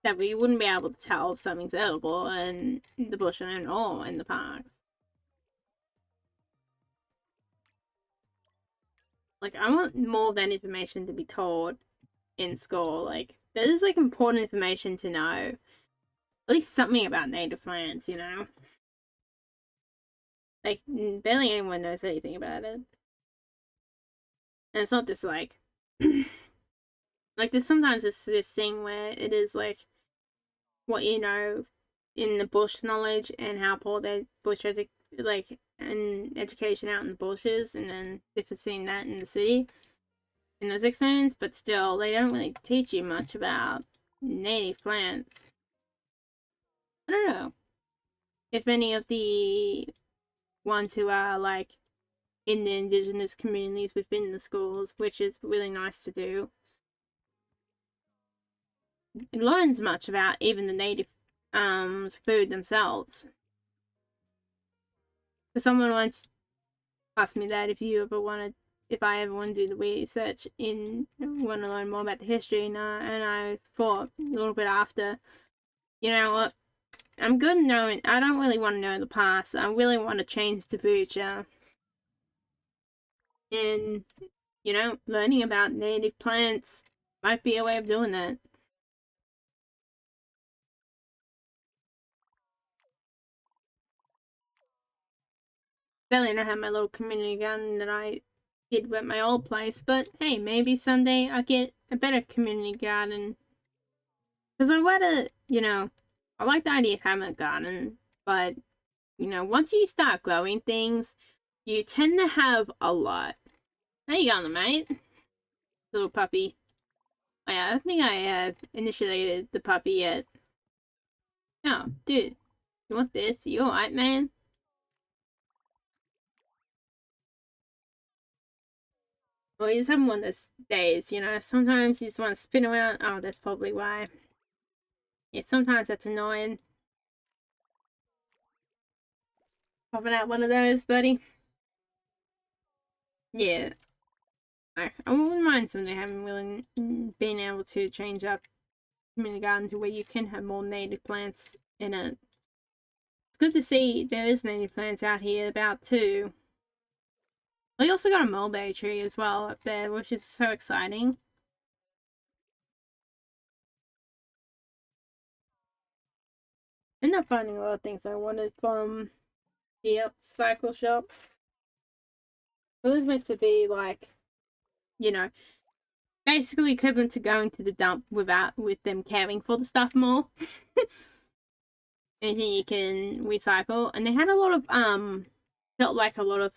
That we wouldn't be able to tell if something's edible in the bush and or in the park. Like, I want more of that information to be taught in school. Like, that is like important information to know. At least something about native plants, you know? Like, barely anyone knows anything about it. And it's not just like like there's sometimes this thing where it is like what you know in the bush knowledge and how poor their bush like and education out in the bushes, and then different seeing that in the city in those experiments, but still they don't really teach you much about native plants. I don't know if any of the ones who are like in the indigenous communities within the schools, which is really nice to do, it learns much about even the native food themselves. Someone once asked me that if I ever want to do the research want to learn more about the history, and I thought a little bit after, you know what, I'm good knowing, I don't really want to know the past, I really want to change the future. And, learning about native plants might be a way of doing that. Sadly, I don't have my little community garden that I did at my old place, but hey, maybe someday I'll get a better community garden. Because I want to, I like the idea of having a garden, but, once you start growing things, you tend to have a lot. How you going, mate? Little puppy. Oh, yeah, I don't think I have initiated the puppy yet. Oh, dude, you want this? You alright, man? Well, he's having one of those days, sometimes he just wants to spin around. Oh, that's probably why. Yeah, sometimes that's annoying. Popping out one of those, buddy. Yeah. I wouldn't mind someday being able to change up community garden to where you can have more native plants in it. It's good to see there is native plants out here about too. We also got a mulberry tree as well up there, which is so exciting. Ended up finding a lot of things I wanted from the upcycle shop. It was meant to be like, basically equivalent to going to the dump with them caring for the stuff more. Anything you can recycle, and they had a lot of felt like a lot of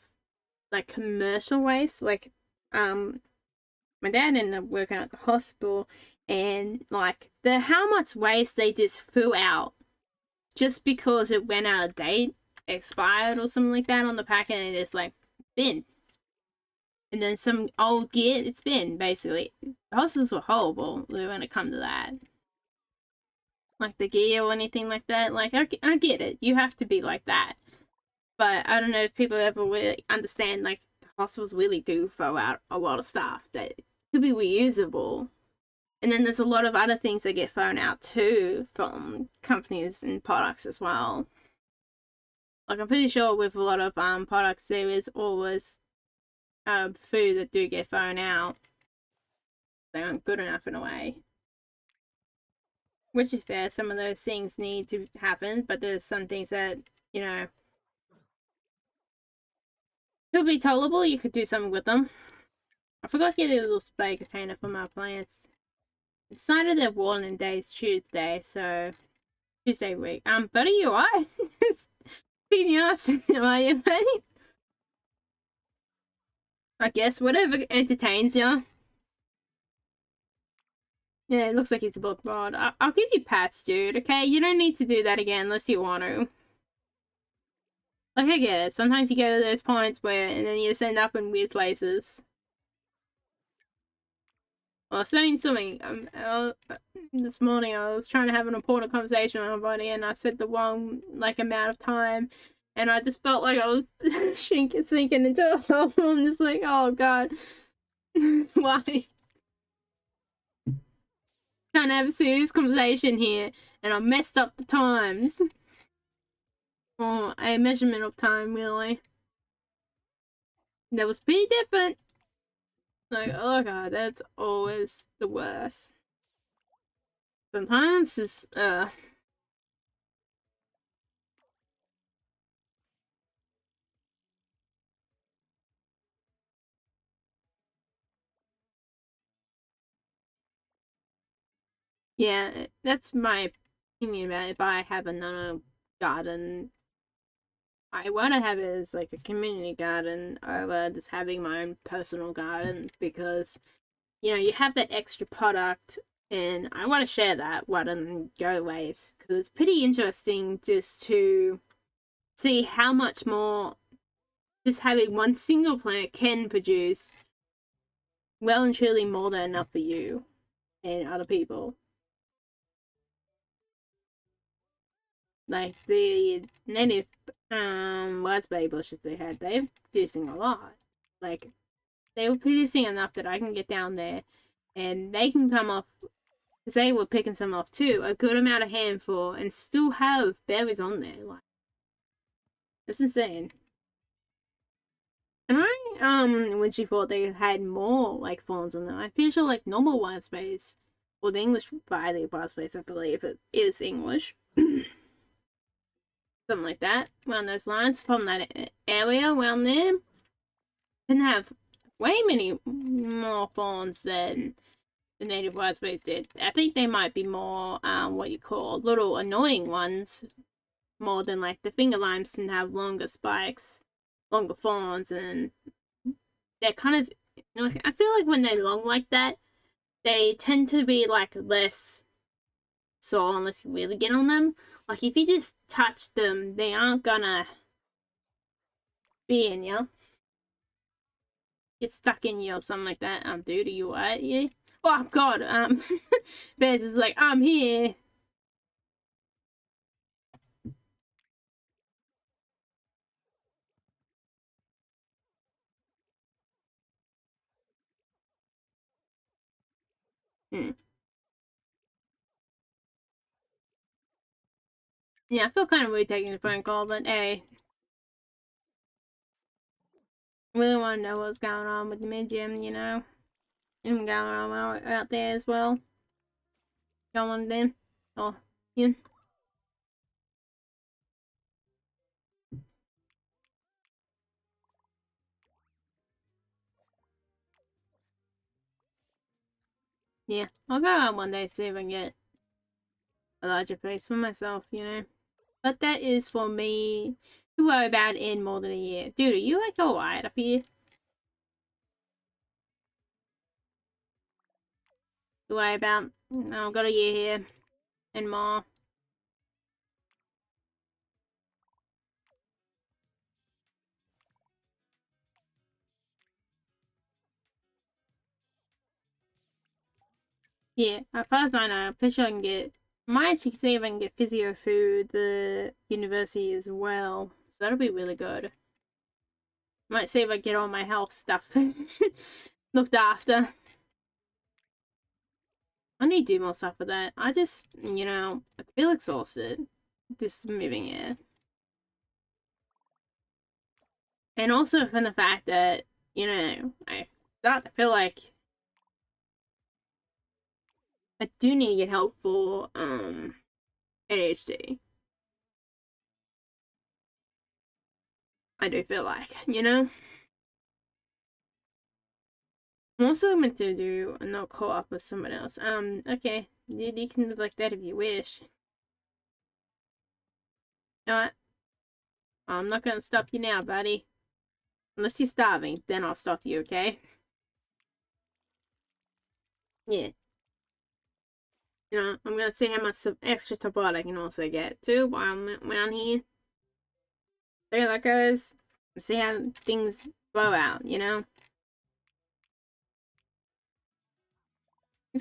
like commercial waste. Like my dad ended up working at the hospital, and like how much waste they just threw out just because it went out of date, expired or something like that on the packet, and it's like bin. And then some old gear, it's bin basically. The hospitals were horrible when it comes to that. Like the gear or anything like that. Like I get it, you have to be like that. But I don't know if people ever really understand, like, the hospitals really do throw out a lot of stuff that could be reusable. And then there's a lot of other things that get thrown out too from companies and products as well. Like, I'm pretty sure with a lot of products, there is always food that do get thrown out. They aren't good enough in a way. Which is fair, some of those things need to happen, but there's some things that, could be tolerable, you could do something with them. I forgot to get a little spray container for my plants. I decided their watering day is Tuesday, so Tuesday week. Buddy, you alright? Being ass, are you, mate? I guess whatever entertains you. Yeah, it looks like he's a book rod. I'll give you pats, dude, okay? You don't need to do that again unless you want to. Like, I get it. Sometimes you get to those points where, and then you just end up in weird places. Well, saying something, this morning I was trying to have an important conversation with my buddy, and I said the wrong, like, amount of time, and I just felt like I was sinking into a hole. I'm just like, oh god. Why? Trying to have a serious conversation here, and I messed up the times. Or a measurement of time, really. That was pretty different. Like, oh god, that's always the worst. Sometimes it's, yeah, that's my opinion about it. If I have another garden, I want to have it as like a community garden over just having my own personal garden, because you have that extra product, and I want to share that rather than go waste, because it's pretty interesting just to see how much more just having one single plant can produce, well and truly more than enough for you and other people. Like the native raspberry bushes they had, they're producing a lot. Like they were producing enough that I can get down there and they can come off, because they were picking some off too, a good amount of handful and still have berries on there. Like, that's insane. And when she thought they had more like thorns on them, I'm pretty sure like normal raspberries, or the English variety of raspberries, I believe it is English. Something like that, around those lines, from that area around there, can have way many more thorns than the native raspberries did. I think they might be more, what you call little annoying ones, more than like the finger limes can have longer spikes, longer thorns, and they're kind of, like, I feel like when they're long like that, they tend to be like less sore unless you really get on them. Like if you just touch them, they aren't gonna be in you. Get stuck in you or something like that. Dude, are you alright? Yeah. Oh god, Bears is like, I'm here. Hmm. Yeah, I feel kind of weird taking a phone call, but hey, I really want to know what's going on with the mid gym, you know, and going on out there as well. Go on then. Oh, yeah. Yeah, I'll go out one day see if I can get a larger place for myself, you know. But that is for me to worry about in more than a year. Dude, are you like alright up here? To worry about? I've got a year here and more. Yeah, as far as I know, I'm pretty sure I can get. Might actually see if I can get physio through the university as well. So that'll be really good. Might see if I get all my health stuff looked after. I need to do more stuff for that. I just, I feel exhausted. Just moving here. And also from the fact that, I start to feel like I do need to get help for ADHD. I do feel like, I'm also meant to do a no co-op with someone else. Okay. You can live like that if you wish. You know what? I'm not gonna stop you now, buddy. Unless you're starving, then I'll stop you, okay? Yeah. I'm gonna see how much extra support I can also get too while I'm around here. See how that goes. See how things blow out, It's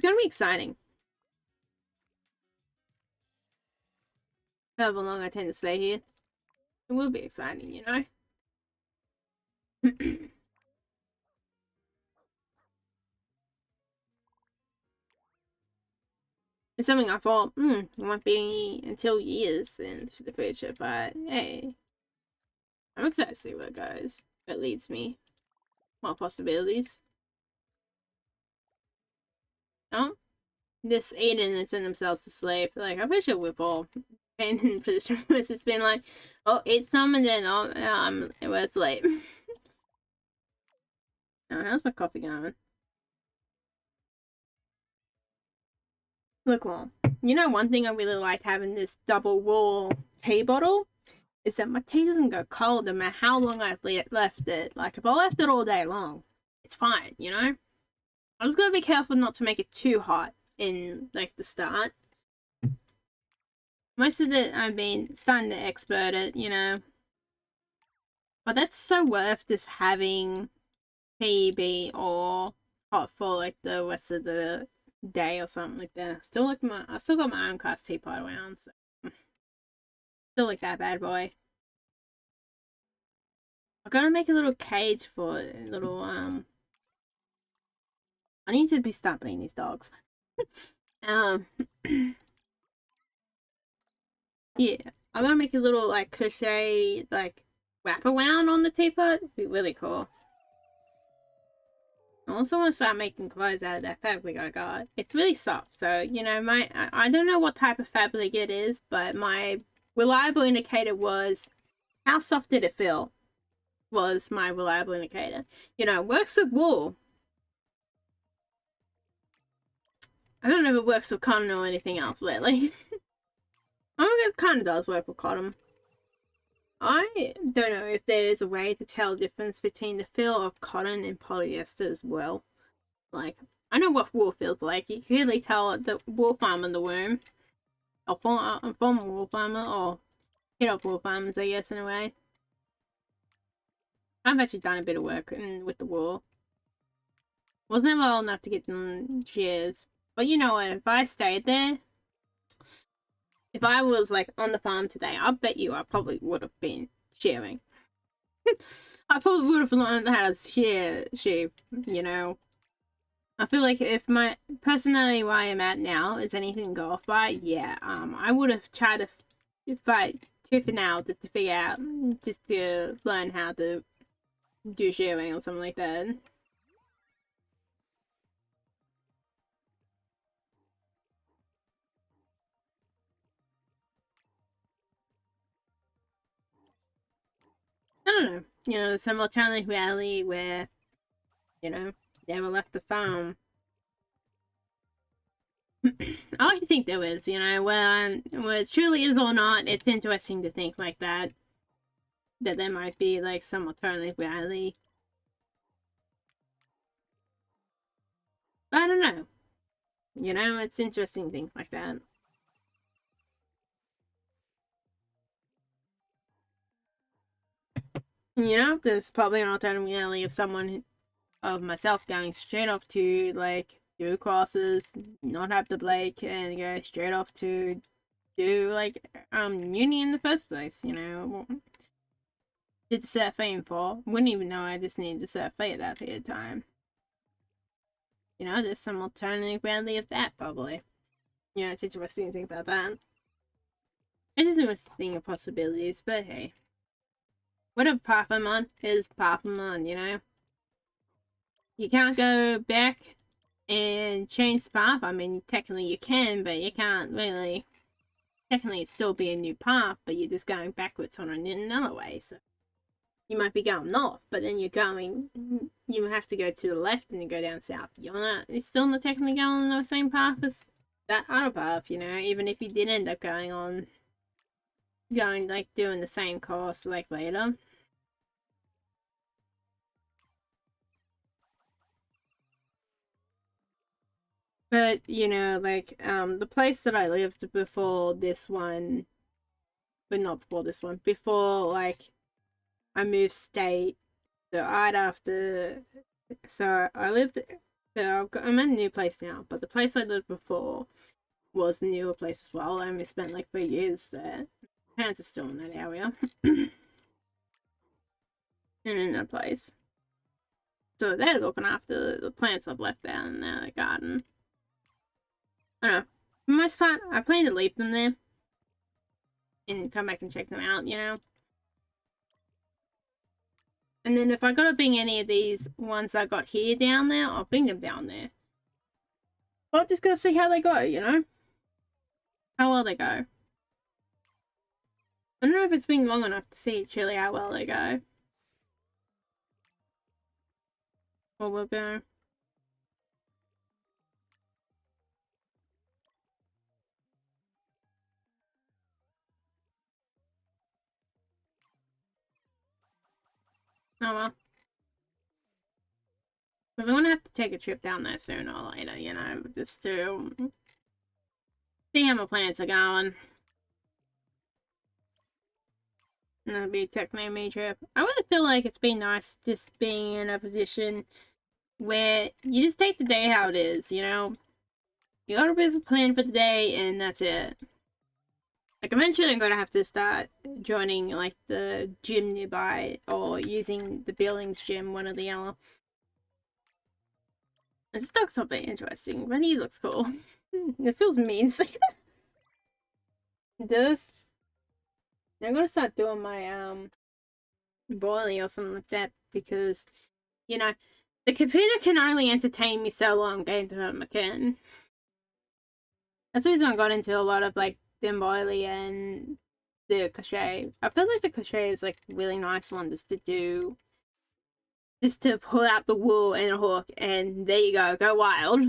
gonna be exciting. However long I tend to stay here. It will be exciting. It's something I thought, it won't be until years in the future, but hey, I'm excited to see where it goes. It leads me. More possibilities. Oh, this Aiden and send themselves to sleep. Like, I wish it would all been in position where it's been like, oh, eat some and then, we're asleep. Oh, how's my coffee going? Look, well, one thing I really like having this double wall tea bottle is that my tea doesn't go cold no matter how long I've left it. Like, if I left it all day long, it's fine. I just gotta be careful not to make it too hot in, like, the start. Most of it, I've been starting to expert it. But that's so worth just having tea or hot for, like, the rest of the day or something like that. I still got my own class teapot around, so Still like that bad boy. I gotta make a little cage for a little I need to be stopping these dogs. Yeah, I'm gonna make a little like crochet like wraparound on the teapot. It'd be really cool. I also want to start making clothes out of that fabric I got. It's really soft, so you know I don't know what type of fabric it is, but my reliable indicator was how soft did it feel. Was my reliable indicator. You know, it works with wool. I don't know if it works with cotton or anything else, really. I guess it kind of does work with cotton. I don't know if there's a way to tell the difference between the feel of cotton and polyester as well. Like, I know what wool feels like. You can really tell the wool farm in the womb. Or former wool farmer, or kid of wool farmers, I guess, in a way. I've actually done a bit of work with the wool. Was never old enough to get them shears. But you know what, if I stayed there, if I was like on the farm today, I bet you I probably would have been shearing. I probably would have learned how to sheep, you know. I feel like if my personality where I am at now is anything to go off by, yeah, I would have tried to fight tooth and nail just to figure out, just to learn how to do shearing or something like that. I don't know. You know, some alternative reality where, you know, never left the farm. I like to think there is, you know, whether it truly is or not, it's interesting to think like that. That there might be like some alternative reality. But I don't know. You know, it's interesting things like that. You know, there's probably an alternative reality of someone of myself going straight off to like do courses, not have the break, and go straight off to do like uni in the first place, you know. Did the surfing for. Wouldn't even know I just needed to surf at that period of time. You know, there's some alternative reality of that probably. You know, it's interesting to think about that. It's just interesting of possibilities, but hey. Whatever path I'm on is path I'm on, you know? You can't go back and change the path. I mean, technically you can, but you can't really. Technically, it's still be a new path, but you're just going backwards on another way. So you might be going north, but then you're going. You have to go to the left and you go down south. You're not. You're still not technically going on the same path as that other path, you know. Even if you did end up going like doing the same course like later. But, you know, like, the place that I lived before this one, but not before this one, before, like, I moved state, so right after, so I lived, so I'm in a new place now, but the place I lived before was a newer place as well. I only spent, like, 3 years there. My parents are still in that area. In that place. So they're looking after the plants I've left there in the garden. I don't know. For the most part, I plan to leave them there and come back and check them out, you know. And then if I gotta bring any of these ones I got here down there, I'll bring them down there. I'll just gotta see how they go, you know. How well they go. I don't know if it's been long enough to see truly how well they go. Or we'll go. Oh well. Because I'm gonna have to take a trip down there sooner or later, you know, just to see how my plans are going. And that'll be technically a me trip. I really feel like it's been nice just being in a position where you just take the day how it is, you know? You got a bit of a plan for the day and that's it. Like, eventually I'm gonna have to start joining, like, the gym nearby, or using the Billings gym, one or the other. This dog's not very interesting, but he looks cool. It feels mean. It does. I'm gonna start doing my, boiling or something like that, because, you know, the computer can only entertain me so long, game time I can. That's the reason I got into a lot of, like, the boiling and the crochet. I feel like the crochet is, like, really nice one just to do. Just to pull out the wool and a hook, and there you go wild.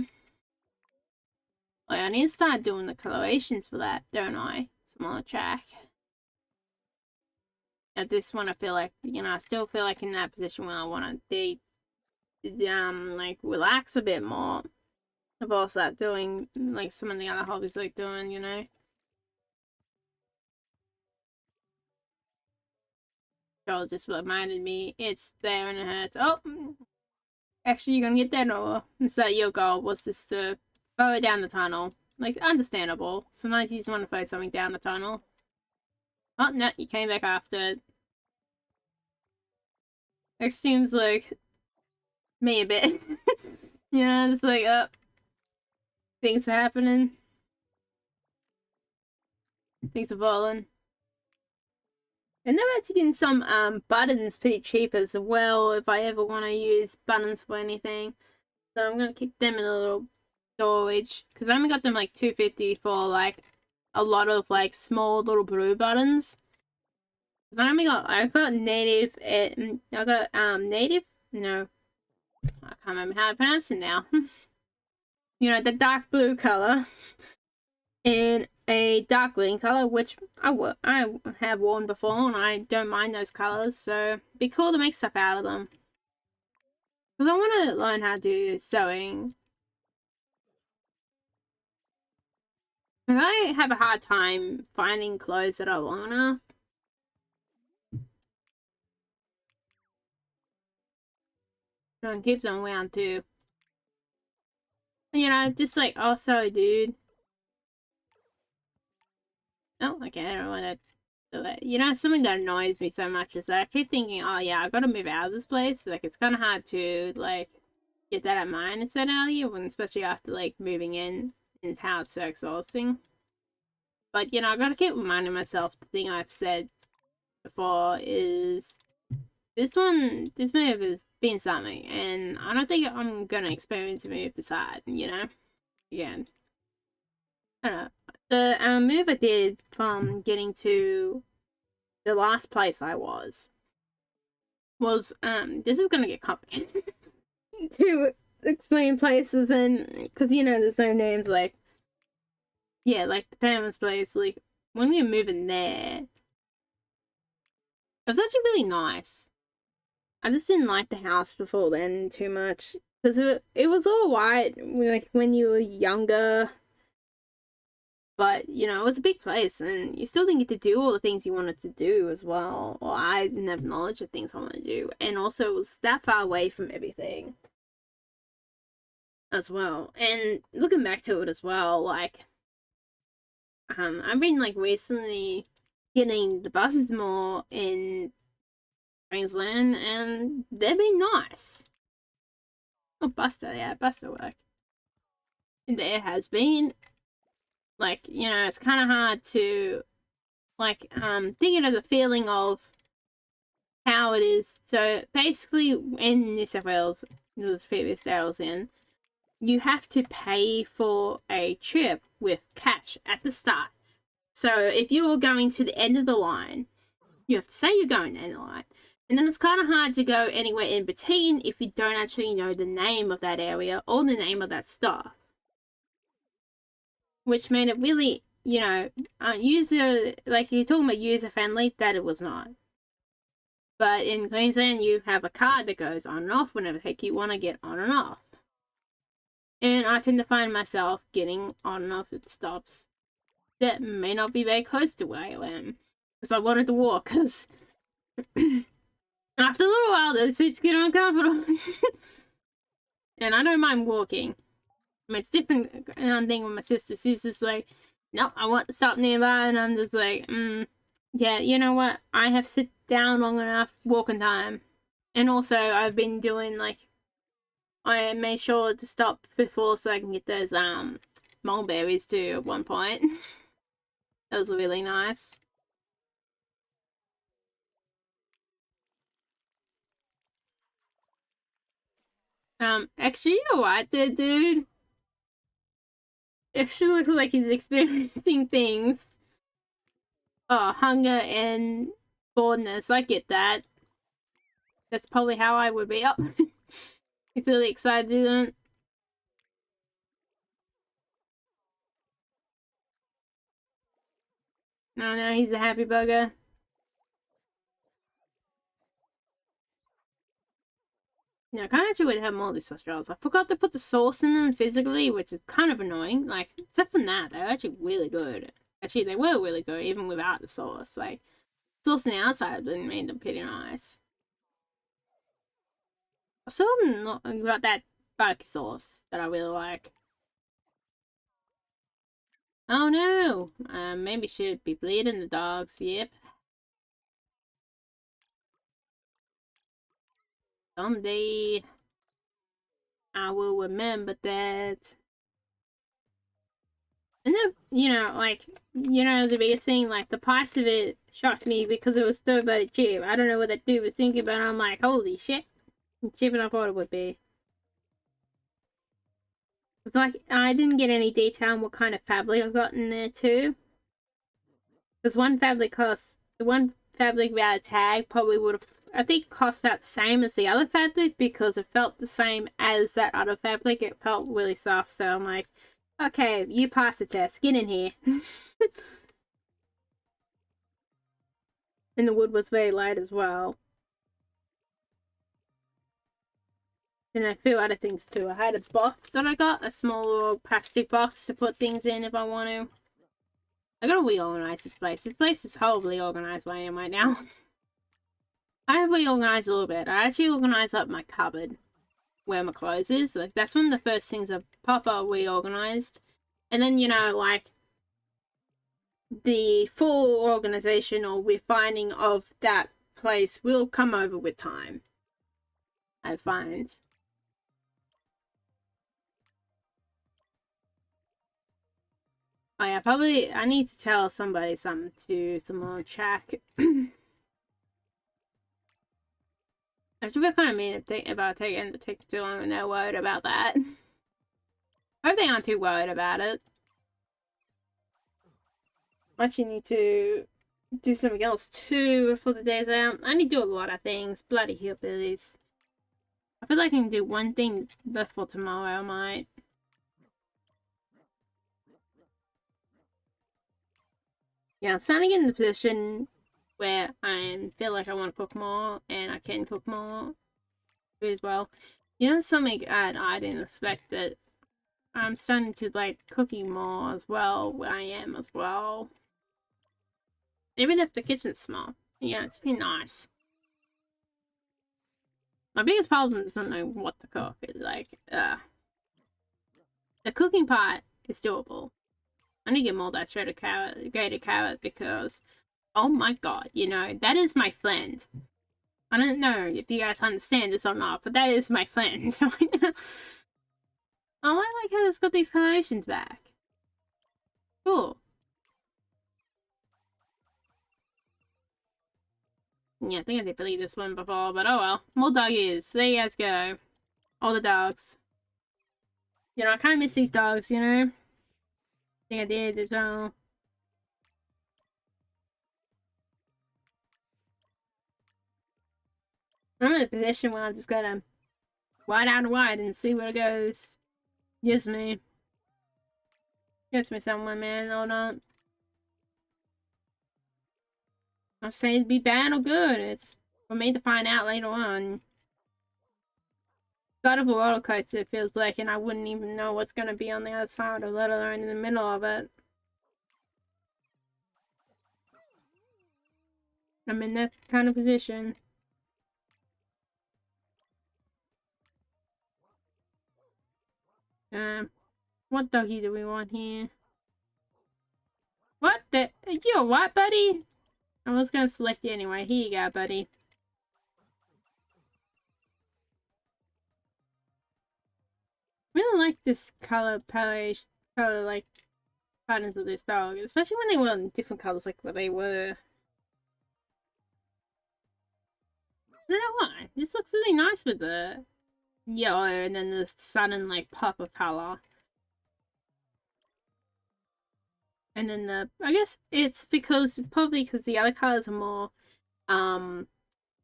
Like, I need to start doing the colorations for that, don't I? Smaller track. At this one, I feel like, you know, I still feel like in that position where I want to like, relax a bit more. I've also started doing, like, some of the other hobbies like doing, you know. Joel just reminded me it's there and it hurts. Oh, actually, you're gonna get that, or is that your goal? Was just to throw it down the tunnel? Like, understandable. Sometimes you just want to throw something down the tunnel. Oh, no, you came back after it. It seems like me a bit. You know, it's like, things are happening. Things are falling. And they're actually getting some buttons pretty cheap as well if I ever want to use buttons for anything. So I'm going to keep them in a little storage, because I only got them like $2.50 for like a lot of like small little blue buttons. I got native, and I got native, no, I can't remember how to pronounce it now. You know, the dark blue color and a dark green color, which I have worn before, and I don't mind those colors, so it'd be cool to make stuff out of them. Because I want to learn how to do sewing. Because I have a hard time finding clothes that are long enough. And keeps on wound too. You know, just like, also, dude. Oh, okay, I don't want to do that. You know, something that annoys me so much is that I keep thinking, oh yeah, I gotta move out of this place. Like, it's kind of hard to, like, get that at mine instead earlier, when, especially after, like, moving in, and how it's so exhausting. But, you know, I gotta keep reminding myself, the thing I've said before is, this move has been something, and I don't think I'm gonna experience a move this hard, you know? Again. I don't know. The move I did from getting to the last place I was this is gonna get complicated to explain places, and because, you know, there's no names, like, yeah, like the parents' place, like, when we were moving there, it was actually really nice. I just didn't like the house before then too much, because it was all white, like, when you were younger. But, you know, it was a big place, and you still didn't get to do all the things you wanted to do as well. Or I didn't have knowledge of things I wanted to do. And also, it was that far away from everything as well. And looking back to it as well, like, I've been, like, recently getting the buses more in Queensland, and they've been nice. Oh, Buster, yeah, Buster work. And there has been, like, you know, it's kind of hard to, like, thinking of the feeling of how it is. So basically, in New South Wales, the previous state I was in, you have to pay for a trip with cash at the start. So if you're going to the end of the line, you have to say you're going to the end of the line. And then it's kind of hard to go anywhere in between if you don't actually know the name of that area or the name of that stop. Which made it really, you know, like, you're talking about user-friendly, that it was not. But in Queensland, you have a card that goes on and off whenever the heck you want to get on and off. And I tend to find myself getting on and off at stops that may not be very close to where I am. Because I wanted to walk, because after a little while, the seats get uncomfortable. And I don't mind walking. I mean, it's different thing with my sister. She's just like, nope, I want to stop nearby, and I'm just like, yeah, you know what? I have sit down long enough, walking time. And also, I've been doing, like, I made sure to stop before so I can get those, mulberries too at one point. That was really nice. Actually, you're right there, dude. Actually looks like he's experiencing things. Oh, hunger and boredness. I get that. That's probably how I would be. Oh, he's really excited, isn't? No, no, he's a happy bugger. Yeah, I kind of actually would have more of these Australs. I forgot to put the sauce in them physically, which is kind of annoying. Like, except from that, they're actually really good. Actually, they were really good, even without the sauce. Like, sauce on the outside made them pretty nice. I still haven't got that barbecue sauce that I really like. Oh no! Maybe should be bleeding the dogs, yep. Someday I will remember that. And then, like, the biggest thing, like, the price of it shocked me because it was so bloody cheap. I don't know what that dude was thinking, but I'm like, holy shit. Cheaper than I thought it would be. It's like, I didn't get any detail on what kind of fabric I got in there, too. Because one fabric without a tag probably would have, I think, cost about the same as the other fabric because it felt the same as that other fabric. It felt really soft, so I'm like, okay, you passed the test. Get in here. And the wood was very light as well. And a few other things too. I had a box that I got, a small little plastic box to put things in if I want to. I gotta reorganize this place. This place is horribly organized where I am right now. I have reorganized a little bit. I actually organized up my cupboard where my clothes is. Like, that's one of the first things I proper reorganized. And then, like, the full organization or refining of that place will come over with time, I find. Oh yeah, probably I need to tell somebody something to someone check. I should be kind of mean about taking too long and they're worried about that. I hope they aren't too worried about it. I actually need to do something else too before the day's out. I need to do a lot of things. Bloody hillbillies. I feel like I can do one thing left for tomorrow, I might. Yeah, I'm starting to get in the position where I feel like I want to cook more and I can cook more as well. Something I didn't expect that I'm starting to like cooking more as well where I am as well. Even if the kitchen's small. Yeah, it's been nice. My biggest problem is not knowing what to cook. It's like, the cooking part is doable. I need to get more of that grated carrot because, oh my god, that is my friend. I don't know if you guys understand this or not, but that is my friend. Oh, I like how it's got these colorations back. Cool. Yeah, I think I did believe this one before, but oh well. More doggies. There you guys go. All the dogs. I kind of miss these dogs, I think I did as well. I'm in a position where I'm just gonna wide out and wide and see where it goes. Yes, me. Gets me somewhere, man. Hold on. I'll say it'd be bad or good. It's for me to find out later on. Side of a roller coaster, it feels like, and I wouldn't even know what's gonna be on the other side, or let alone in the middle of it. I'm in that kind of position. What doggy do we want here? you alright, buddy? I was gonna select you anyway. Here you go, buddy. Really like this color palette, like patterns of this dog, especially when they were in different colors, like what they were. I don't know why. This looks really nice with the yellow and then the sudden like pop of color. And then I guess it's probably because the other colors are more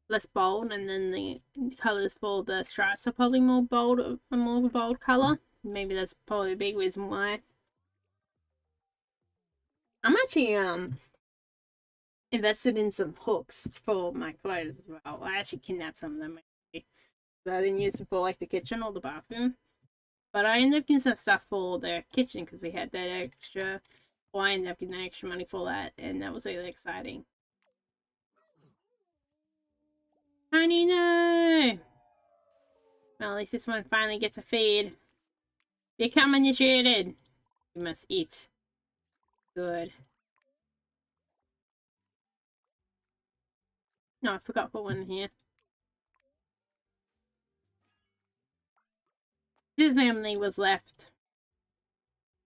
less bold, and then the colors for the stripes are probably more bold, more of a bold color. Maybe that's probably a big reason why. I'm actually invested in some hooks for my clothes as well. I actually kidnapped some of them. So I didn't use them for like the kitchen or the bathroom. But I ended up getting some stuff for the kitchen because we had that extra. Well, I ended up getting extra money for that, and that was really exciting. Honey, no! Well, at least this one finally gets a feed. Become initiated! You must eat. Good. No, I forgot to put one in here. This family was left.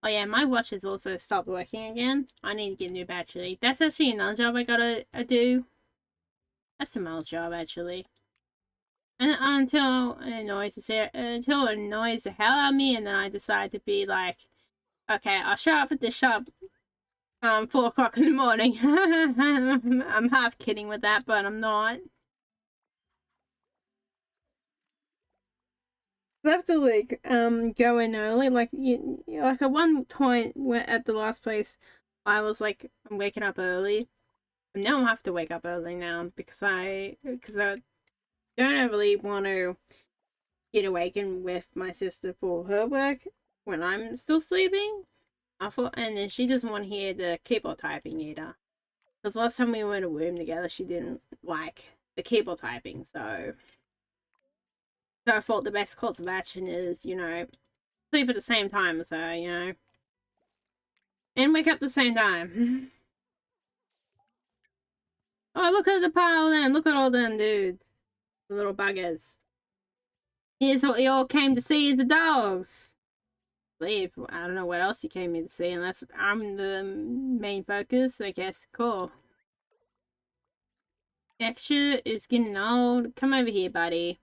Oh yeah, my watch has also stopped working again. I need to get a new battery. That's actually another job I gotta do. That's tomorrow's job, actually. And until it annoys the hell out of me, and then I decide to be like, okay, I'll show up at the shop 4 o'clock in the morning. I'm half kidding with that, but I'm not. I have to like go in early, like like at one point at the last place I was like, I'm waking up early, and now I have to wake up early now because I don't really want to get awakened with my sister for her work when I'm still sleeping. And then she doesn't want to hear the keyboard typing either. Because last time we were in a room together, she didn't like the keyboard typing, so I thought the best course of action is, sleep at the same time, so, and wake up at the same time. Oh, look at the pile then. Look at all them dudes. The little buggers. Here's what you all came to see, is the dogs. Leave. I don't know what else you came here to see, unless I'm the main focus, I guess. Cool. Extra is getting old. Come over here, buddy.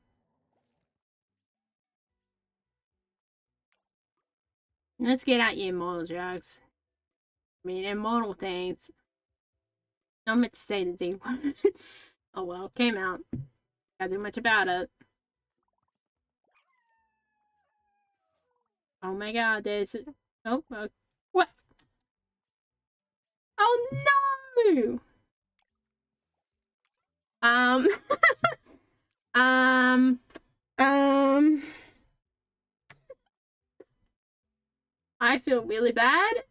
Let's get out your immortal drugs. I mean, immortal things. Not meant to say the D word. Oh well, came out. Can't do much about it. Oh my god, there's... Oh, what? Oh no! Um... um... I feel really bad.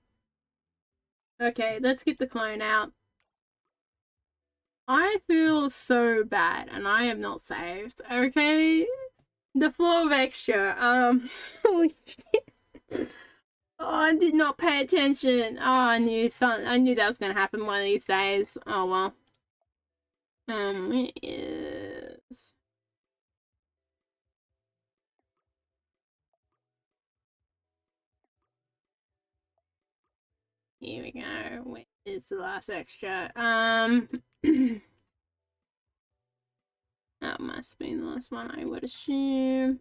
Okay, let's get the clone out. I feel so bad, and I am not saved, okay? The floor of extra, holy shit. Oh, I did not pay attention. Oh, I knew that was gonna happen one of these days. Oh well. It is... Here we go. Where is the last extra? That must be the last one, I would assume.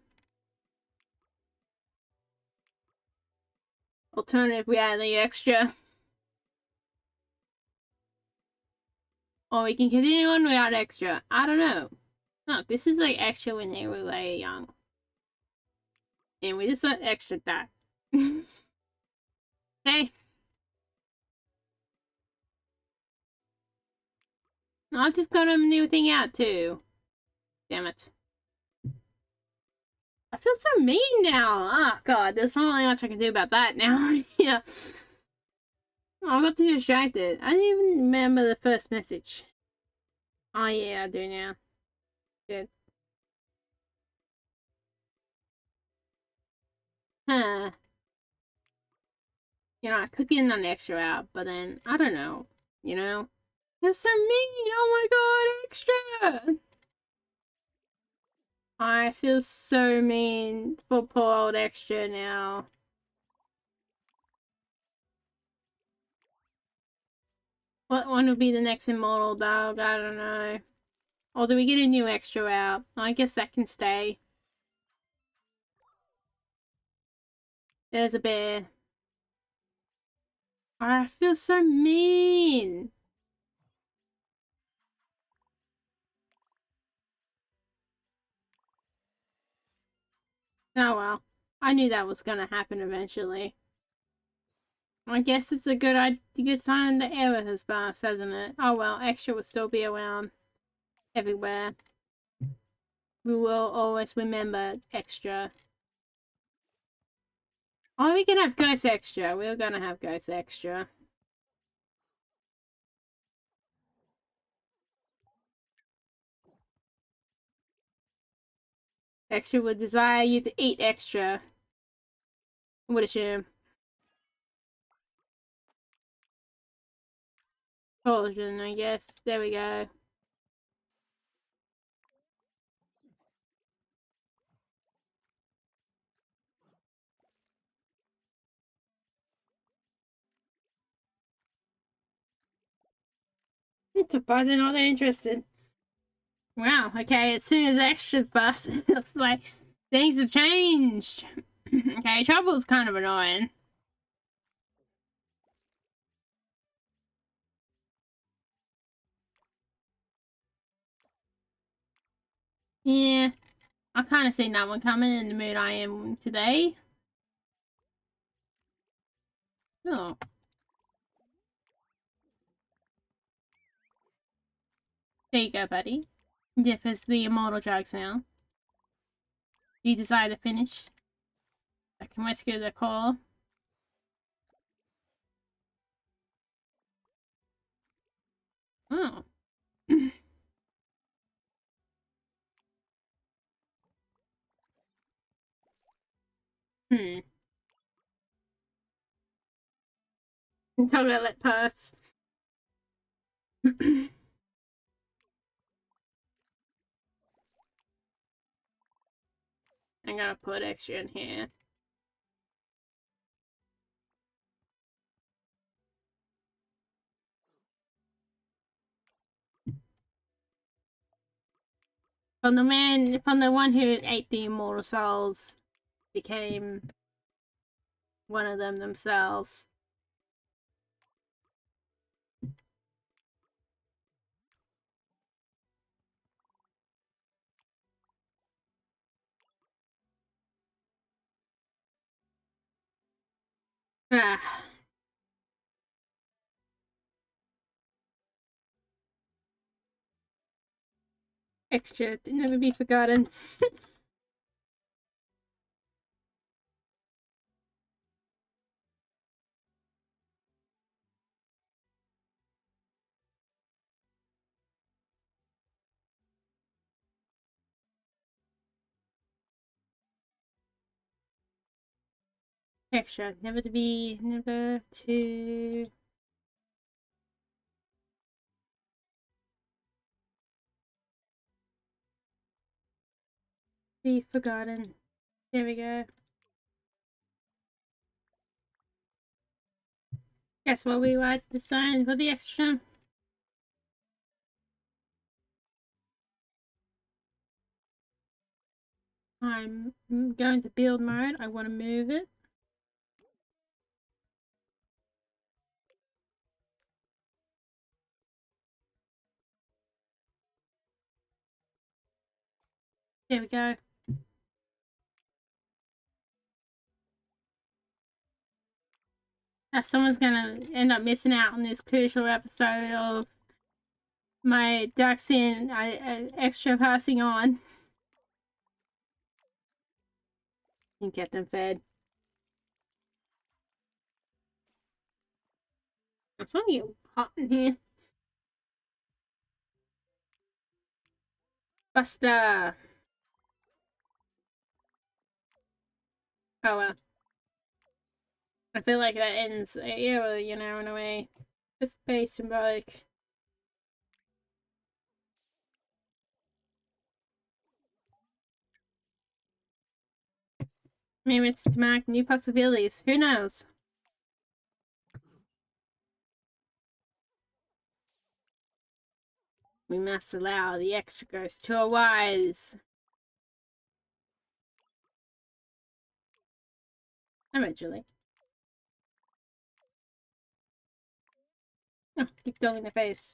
Alternative, we add the extra. Or we can continue on without extra. I don't know. No, this is like extra when they were like young. And we just got extra that. Hey. I just got a new thing out too. Damn it. I feel so mean now. Oh god, there's not really much I can do about that now. Yeah. Oh, I got too distracted. I didn't even remember the first message. Oh yeah, I do now. Good. Huh. I could get an extra out, but then, I don't know. you know? That's so mean! Oh my god, extra! I feel so mean for poor old extra now. What one will be the next immortal dog? I don't know. Or do we get a new extra out? I guess that can stay. There's a bear. I feel so mean. Oh well. I knew that was gonna happen eventually. I guess it's a good sign the era has passed, hasn't it? Oh well, extra will still be around everywhere. We will always remember extra. Oh, we can have ghost extra. We're gonna have ghost extra. Extra would desire you to eat extra. I would assume. Poison, I guess. There we go. It's surprising not interested. Wow, okay, as soon as extra's bust, it looks like things have changed. Okay, trouble's kind of annoying. Yeah, I kind of seen that one coming in the mood I am today. Oh. There you go, buddy. Dip is the immortal drugs now. You decide to finish. I can rescue the core. Oh. Hmm. Until I let pass. I'm gonna put extra in here. From the one who ate the immortal souls, became one of them themselves. Ah. Extra to never be forgotten. Extra, never to be forgotten. There we go. Guess what we write the sign for the extra? I'm going to build mode. I want to move it. There we go. Someone's gonna end up missing out on this crucial episode of my ducks in extra passing on. And get them fed. It's only hot in here. Buster. Oh well. I feel like that ends the era, you know, in a way. Just very symbolic. Maybe it's to mark new possibilities. Who knows? We must allow the extra ghost to arise. Eventually. Oh, keep dog in the face.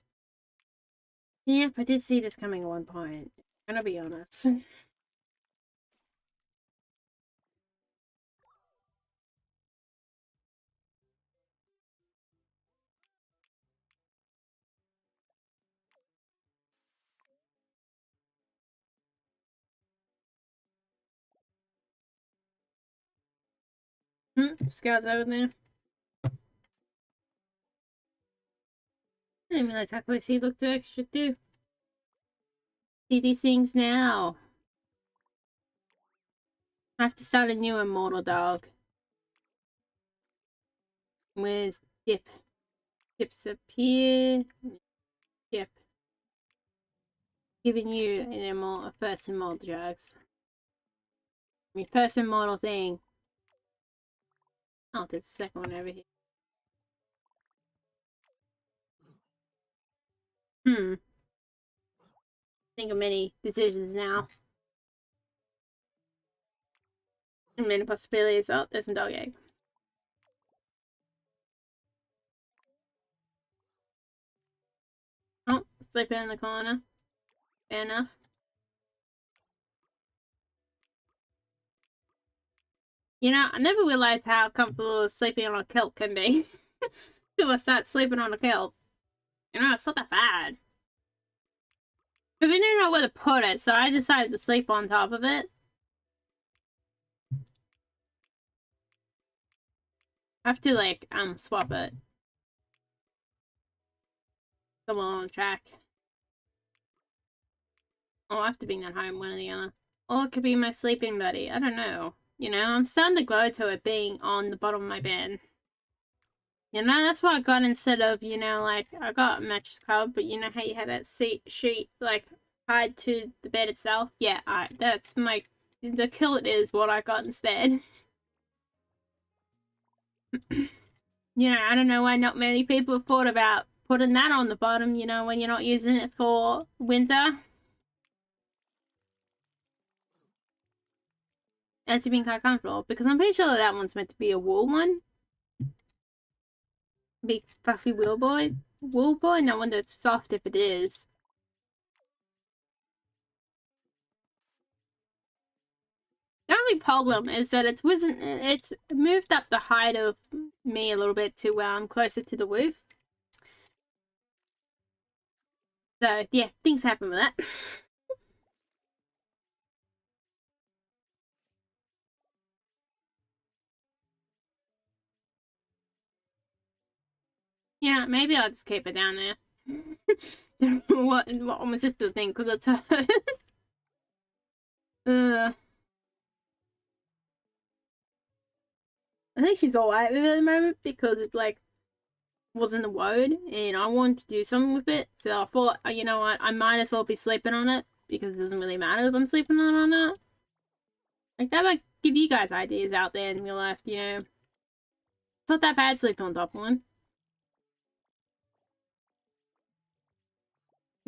Yep, I did see this coming at one point. I'm gonna be honest. Scouts over there. I didn't realize how close he looked to extra too. See these things now. I have to start a new immortal dog. Where's Dip? Dip's up here. Dip. Giving you a first immortal drugs. I mean, first immortal thing. Oh, there's a second one over here. Think of many decisions now. And many possibilities. Oh, there's some dog egg. Oh, sleeping in the corner. Fair enough. You know, I never realized how comfortable sleeping on a kilt can be. Until I start sleeping on a kilt. You know, it's not that bad. Because I didn't know where to put it, so I decided to sleep on top of it. I have to, like, swap it. Come on track. Oh, I have to bring that home, one or the other. Or it could be my sleeping buddy. I don't know. You know, I'm starting to go to it being on the bottom of my bed. You know, that's what I got instead of, you know, like, I got a mattress cover, but you know how you have that sheet, like, tied to the bed itself? Yeah, that's my, the kilt is what I got instead. You know, I don't know why not many people have thought about putting that on the bottom, you know, when you're not using it for winter. As to being quite comfortable, because I'm pretty sure that one's meant to be a wool one. Big fluffy wool boy. Wool boy? No wonder it's soft if it is. The only problem is that it's moved up the height of me a little bit to where I'm closer to the roof. So yeah, things happen with that. Yeah, maybe I'll just keep it down there. what my sister think because it's her. I think she's alright with it at the moment because it's like was in the road and I wanted to do something with it. So I thought, you know what, I might as well be sleeping on it because it doesn't really matter if I'm sleeping on it or not. Like that might give you guys ideas out there in real life, you know. It's not that bad sleeping on top of one.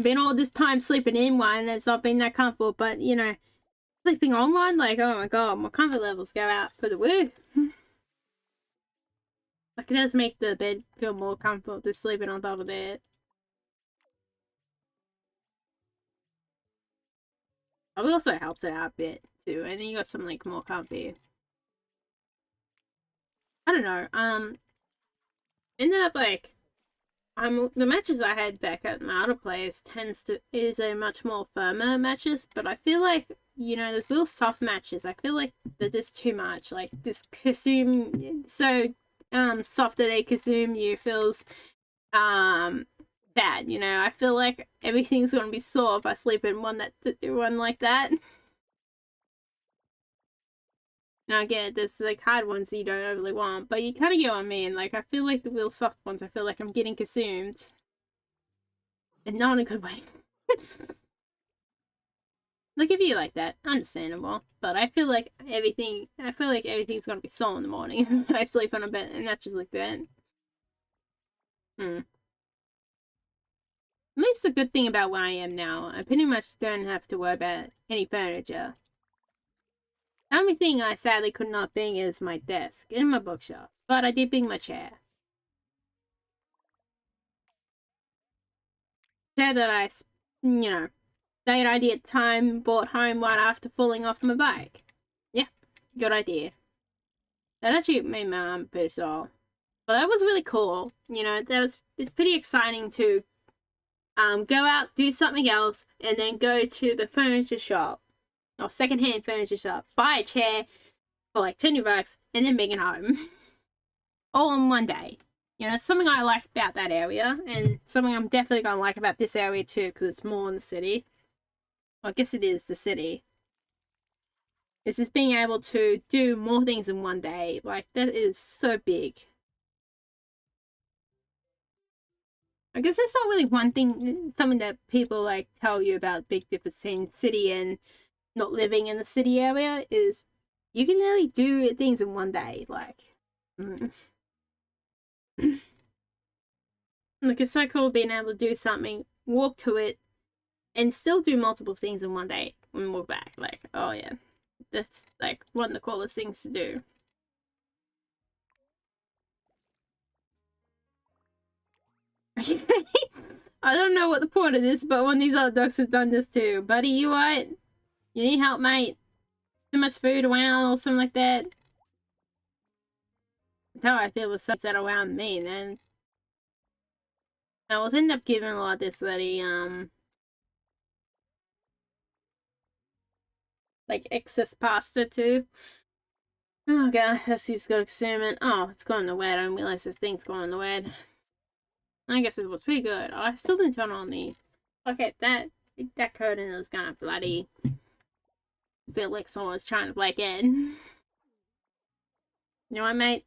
Been all this time sleeping in one and it's not been that comfortable, but you know, sleeping on one, like, oh my god, my comfort levels go out for the woo. Like, it does make the bed feel more comfortable just sleeping on top of it. It also helps it out a bit, too. And then you got some, like, more comfy. I don't know, ended up, like, the mattress I had back at my other place is a much more firmer mattress, but I feel like, you know, there's real soft matches. I feel like they're just too much, like, just consume, so, soft that they consume you feels, bad, you know. I feel like everything's gonna be sore if I sleep in one like that. And I get there's like hard ones that you don't overly want, but you kind of get what I mean. Like I feel like the real soft ones, I feel like I'm getting consumed, and not in a good way. Like if you like that, understandable. But I feel like everything's gonna be sore in the morning if I sleep on a bed, and that's just like that. Hmm. At least the good thing about where I am now, I pretty much don't have to worry about any furniture. The only thing I sadly could not bring is my desk and my bookshelf, but I did bring my chair. Chair that late idea at the time, brought home right after falling off my bike. Yeah, good idea. That actually made my arm pretty sore. But that was really cool. It's pretty exciting to go out, do something else, and then go to the furniture shop or secondhand furniture shop, buy a chair for like $10, and then bring it home. All in one day. Something I like about that area, and something I'm definitely gonna like about this area too, because it's more in the city. Well, I guess it is the city. Is just being able to do more things in one day. Like, that is so big. I guess that's not really one thing, something that people like tell you about big difference between city and not living in the city area is you can really do things in one day. Like, like it's so cool being able to do something, walk to it, and still do multiple things in one day and walk back. Like, oh yeah, that's like one of the coolest things to do. I don't know what the point of this, but one of these other dogs have done this too. Buddy, you what? You need help, mate? Too much food around or something like that? That's how I feel with stuff that around me, then. I was end up giving a lot of this bloody, like excess pasta too. Oh god, let's see, it's got to consume it. Oh, it's gone in the wet. I didn't realize this thing's gone in the wet. I guess it was pretty good. I still didn't turn on the. Okay, that curtain is gonna bloody feel like someone's trying to break in. You know what, mate?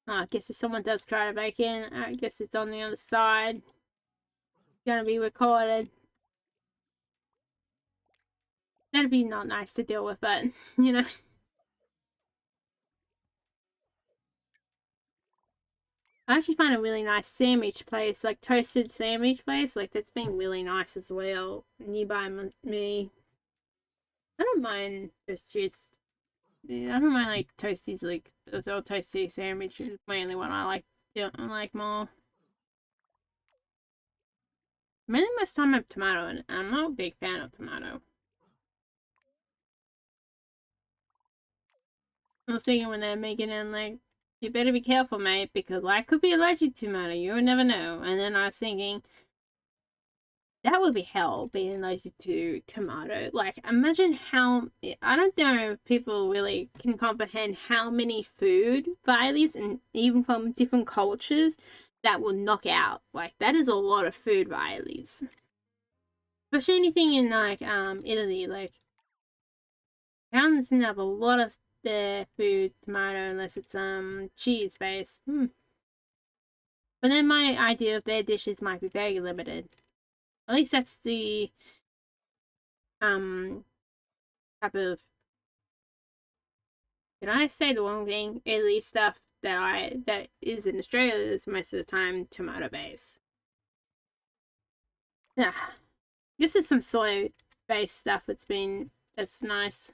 Oh, I guess if someone does try to break in, I guess it's on the other side. It's gonna be recorded. That'd be not nice to deal with, but you know. I actually find a really nice sandwich place, like toasted sandwich place, like that's been really nice as well. Nearby me, I don't mind toasties. I don't mind like toasties, like the old toasty sandwich is mainly what I like. Yeah, I like more. Mainly most time I have tomato, and I'm not a big fan of tomato. I was thinking when they're making it, like, you better be careful, mate, because I could be allergic to tomato. You would never know. And then I was thinking, that would be hell, being allergic to tomato. Like, imagine how. I don't know if people really can comprehend how many food varieties, and even from different cultures, that will knock out. Like, that is a lot of food varieties. Especially anything in, like, Italy. Like, towns tend to have a lot of their food tomato unless it's cheese based. But then my idea of their dishes might be very limited. At least that's the um type of, did I say the wrong thing? Italy stuff that is in Australia is most of the time tomato based. Yeah. This is some soy based stuff that's nice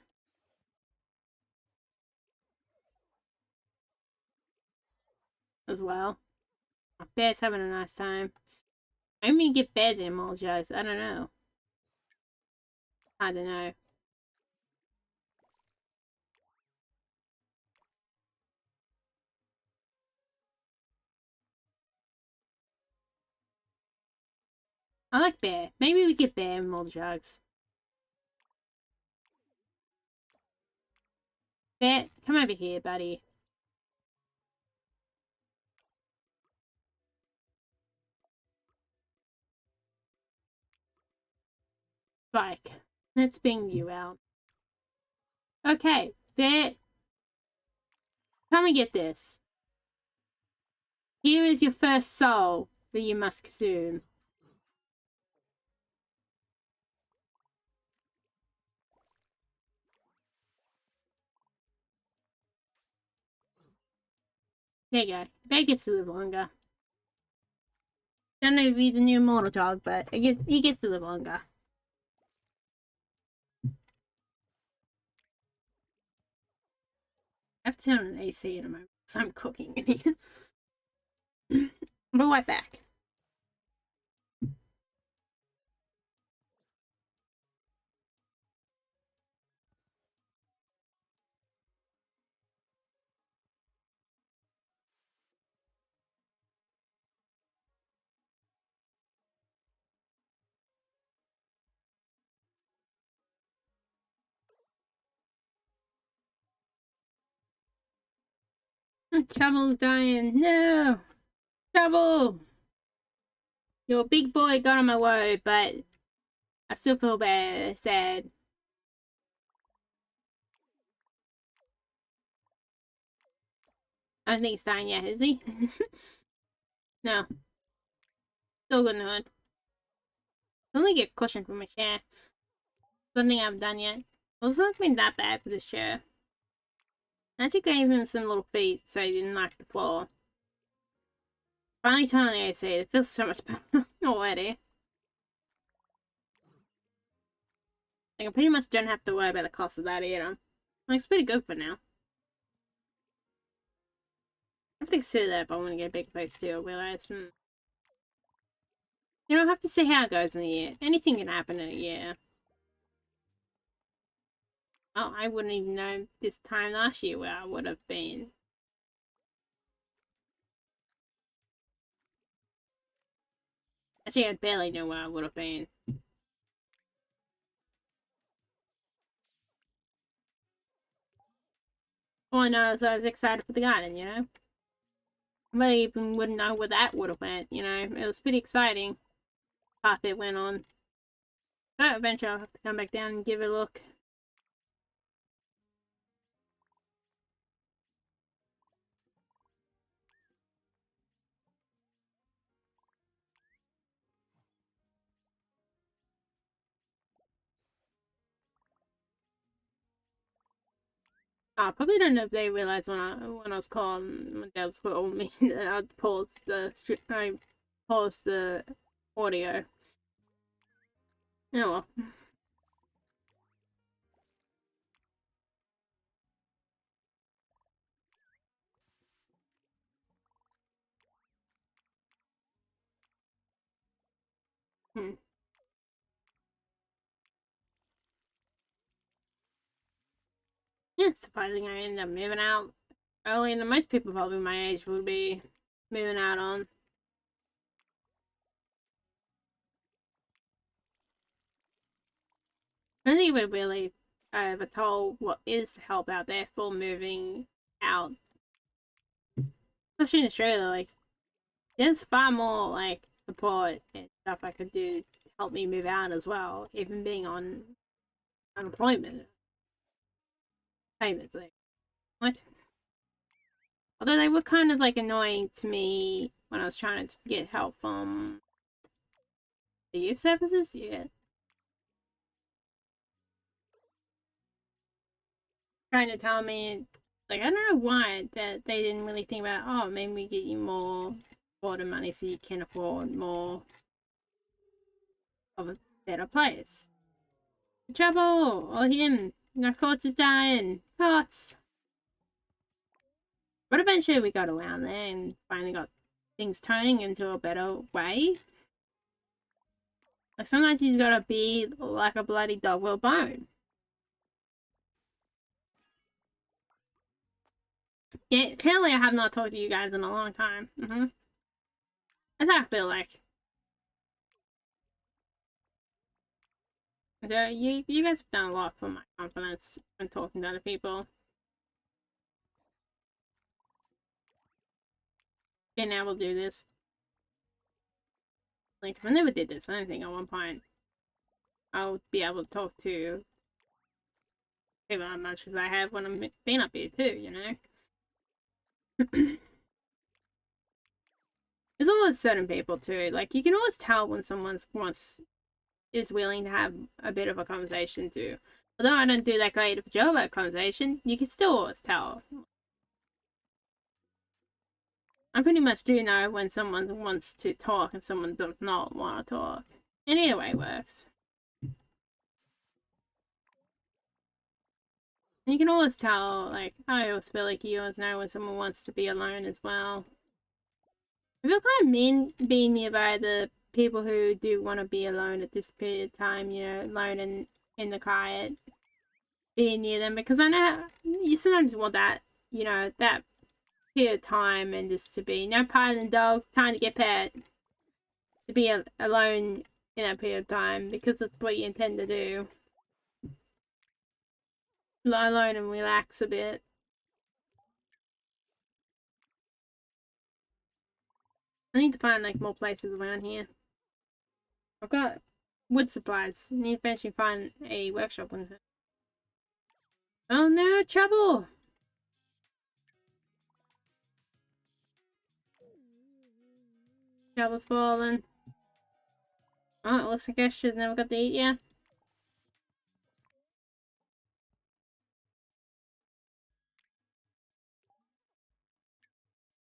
as well. Bear's having a nice time. I mean get bear then apologize. I don't know. I don't know. I like bear. Maybe we get bear and Multijugs. Bear, come over here, buddy. Bike. Let's bring you out. Okay, there. Come and get this. Here is your first soul that you must consume. There you go. Bear gets to live longer. Don't know if he's the new immortal dog, but he gets to live longer. I have to turn on the AC in a moment because I'm cooking. We'll be right back. Trouble's dying. No! Trouble! Your big boy got on my way, but I still feel bad, sad. I don't think he's dying yet, is he? No. Still good in the hood. I only get cushion from my chair. Something I haven't done yet. Well, it's not been that bad for this chair. I actually gave him some little feet so he didn't knock the floor. Finally turned on the AC. It feels so much better already. Like, I pretty much don't have to worry about the cost of that either. Like, it's pretty good for now. I have to consider that if I want to get a big place too. I realize, you don't have to see how it goes in a year. Anything can happen in a year. Oh, I wouldn't even know this time last year where I would have been. Actually, I barely know where I would have been. All I know is I was excited for the garden, you know? I even wouldn't know where that would have went, you know? It was pretty exciting. Path it went on. But eventually I'll have to come back down and give it a look. I probably don't know if they realized when I was calling, when Dad was calling me, that I'd pause the audio. Oh well. Hmm. Yeah, surprising I ended up moving out earlier than most people probably my age would be moving out on. I don't think we're really ever told what is the help out there for moving out. Especially in Australia, like, there's far more, like, support and stuff I could do to help me move out as well, even being on unemployment payments. Like, what? Although they were kind of, like, annoying to me when I was trying to get help from the youth services, yeah. Trying to tell me, like, I don't know why that they didn't really think about, oh, maybe we get you more border money so you can afford more of a better place. Trouble! Or him! Our courts is dying! Courts! But eventually we got around there and finally got things turning into a better way. Like, sometimes he's gotta be like a bloody dog with a bone. Yeah, clearly I have not talked to you guys in a long time. That's how I feel like. So you guys have done a lot for my confidence when talking to other people. Being able to do this. Like, if I never did this, I don't think at one point I would be able to talk to Even as much as I have when I'm been up here too, you know. There's always certain people too. Like you can always tell when someone's is willing to have a bit of a conversation too. Although I don't do that great of a job at conversation, you can still always tell. I pretty much do know when someone wants to talk and someone does not want to talk. And either way works. And you can always tell, like, I always feel like you always know when someone wants to be alone as well. I feel kind of mean being nearby the people who do want to be alone at this period of time, you know, alone in the quiet, being near them, because I know you sometimes want that, you know, that period of time and just to be no pet and dog, time to get pet, to be alone in that period of time, because that's what you intend to do. Lie alone and relax a bit. I need to find like more places around here. I've got wood supplies. I need to eventually find a workshop with it. Oh no, trouble! Trouble's fallen. Oh, it looks like I should never got to eat yet.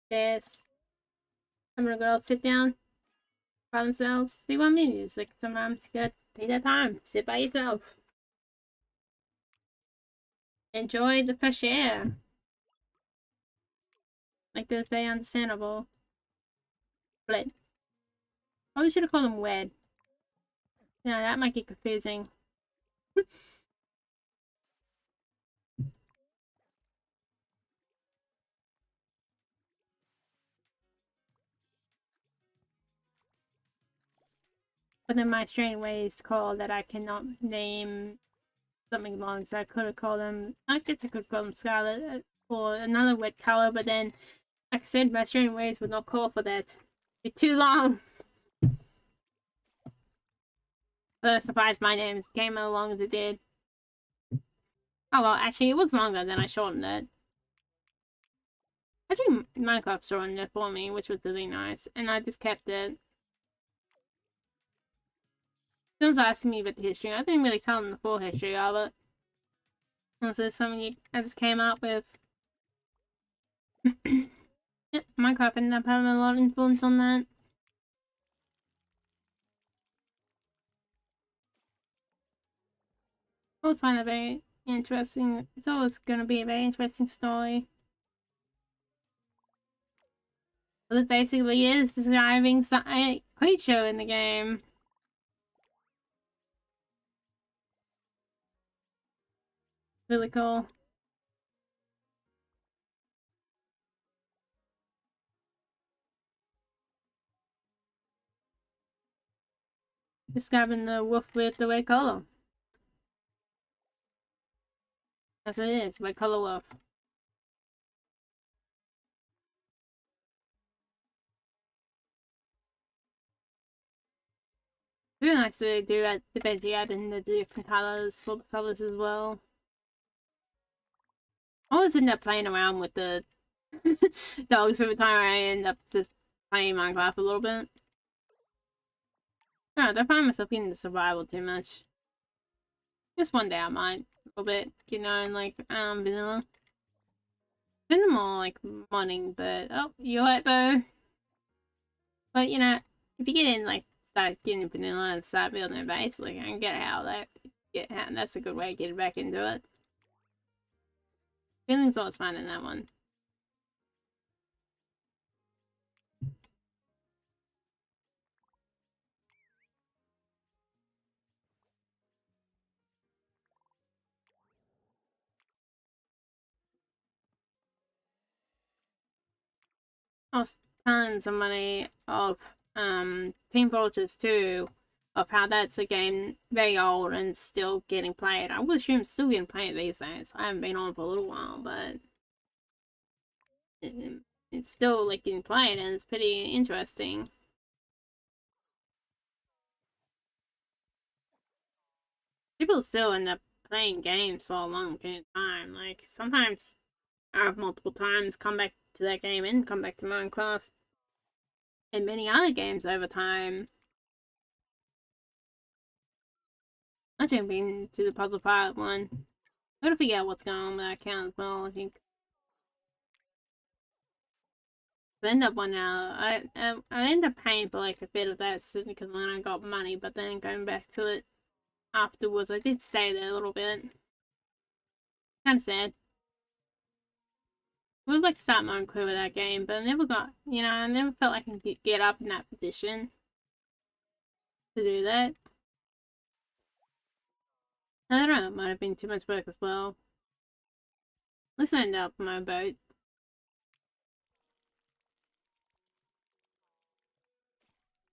Yes. I'm gonna go sit down by themselves. See what I mean? It's like sometimes you gotta take that time. Sit by yourself. Enjoy the fresh air. Like that's very understandable. But probably should have called them wed. Yeah, that might get confusing. But then my strange ways call that I cannot name something long, so I could have called them. I guess I could call them Scarlet or another wet color, but then, like I said, my strange ways would not call for that. It'd be too long. But I'm surprised my name came as long as it did. Oh well, actually, it was longer than I shortened it. Actually, Minecraft shortened it for me, which was really nice, and I just kept it. Someone's asking me about the history. I didn't really tell them the full history of it. Unless there's something I just came up with. Yep, Minecraft ended up having a lot of influence on that. I always find it very interesting. It's always going to be a very interesting story. Well, it basically is describing a creature in the game. Really cool. Describing the wolf with the red color. That's what it is, red color wolf. Really nice to do at the veggie add in the different colors for the colors as well. I always end up playing around with the dogs every time I end up just playing Minecraft a little bit. No, I don't find myself getting into survival too much. Just one day I might a little bit, you know, like vanilla. Been more like modding, but oh, you alright, Bo? But you know, if you get in like start getting vanilla and start building a base, like I can get out of that. That's a good way to get back into it. Feeling's always fun in that one. I was telling somebody of Team Fortress 2 of how that's a game very old and still getting played. I would assume it's still getting played these days. I haven't been on for a little while, but it's still like getting played and it's pretty interesting. People still end up playing games for a long period of time. Like, sometimes I have multiple times come back to that game and come back to Minecraft. And many other games over time. I think I've been to the puzzle part one. I'm gonna figure out what's going on with that account as well, I think. I end up one now. I end up paying for like a bit of that because when I got money, but then going back to it afterwards, I did stay there a little bit. Kind of sad. I would like to start my own career with that game, but I never got, I never felt like I could get up in that position to do that. I don't know, it might have been too much work as well. At least I ended up on my boat.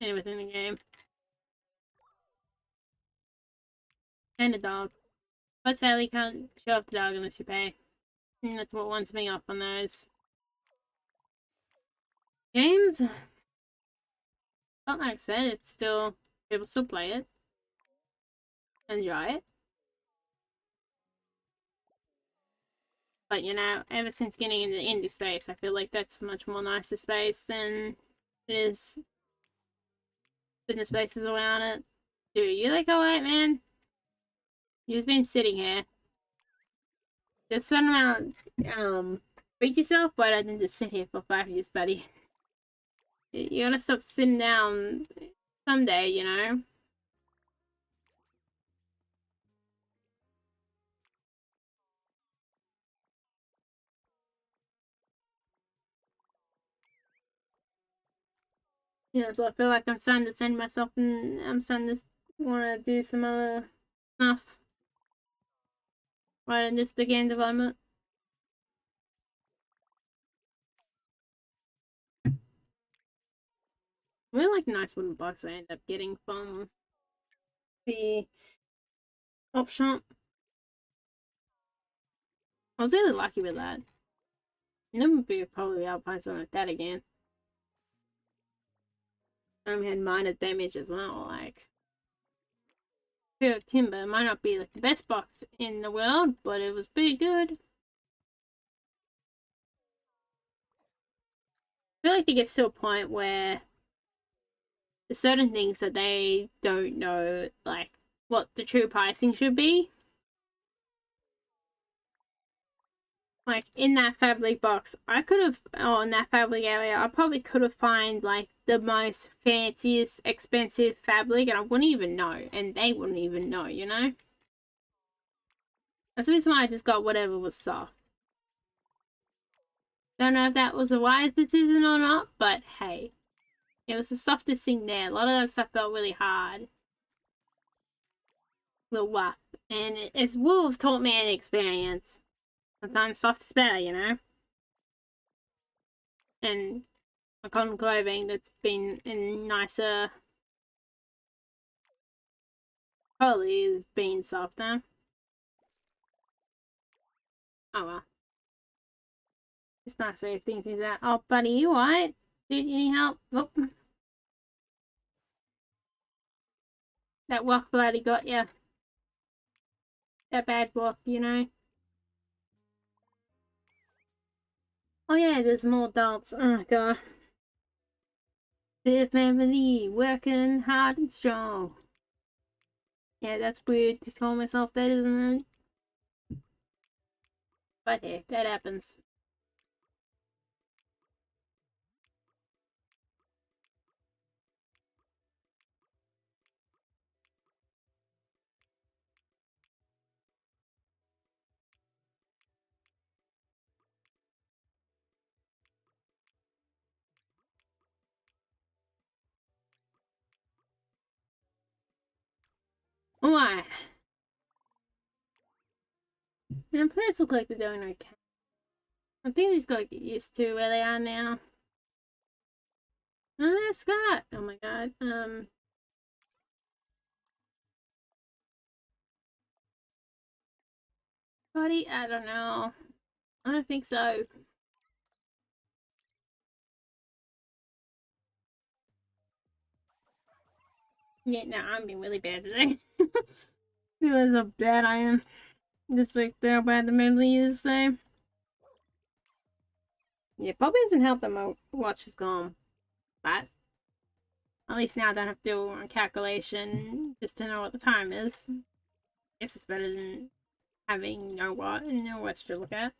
And within the game. And a dog. But sadly, you can't show off the dog unless you pay. And that's what wants me off on those games. But like I said, it's still, people still play it. Enjoy it. But ever since getting into the indie space, I feel like that's much more nicer space than it is in the spaces around it. Dude, you like alright, man? You've just been sitting here. Just certain amount, beat yourself, but I didn't just sit here for 5 years, buddy. You gotta stop sitting down someday, Yeah, so I feel like I'm starting to send myself and I'm starting to want to do some other stuff. Right in this, the game development. I really like nice wooden box I end up getting from the op shop. I was really lucky with that. Never be probably able to find something like that again. Had minor damage as well, like bit of timber. It might not be like the best box in the world, but it was pretty good. I feel like it gets to a point where there's certain things that they don't know, like what the true pricing should be. Like in that fabric box, I could have, or in that fabric area, I probably could have found like the most fanciest, expensive fabric, and I wouldn't even know, and they wouldn't even know, That's the reason why I just got whatever was soft. Don't know if that was a wise decision or not, but hey, it was the softest thing there. A lot of that stuff felt really hard, a little rough, and as wolves taught me an experience. Sometimes soft is better, and a cotton clothing that's been in nicer quality is being softer. Oh well. It's nice to think things out. Oh, buddy, you alright? Do you need help? Oh. That walk bloody got ya. That bad walk. Oh yeah, there's more adults. Oh god. The family working hard and strong. Yeah, that's weird to tell myself that, isn't it? But hey, that happens. Why? The players look like they're doing okay. I think we just gotta get used to where they are now. Oh, there's Scott. Oh my god. Buddy, I don't know. I don't think so. Yeah, no, I'm being really bad today. Realize how bad I am. Just like they're about the movie is the same. Yeah, probably doesn't help that my watch is gone. But at least now I don't have to do a calculation just to know what the time is. I guess it's better than having no watch to look at.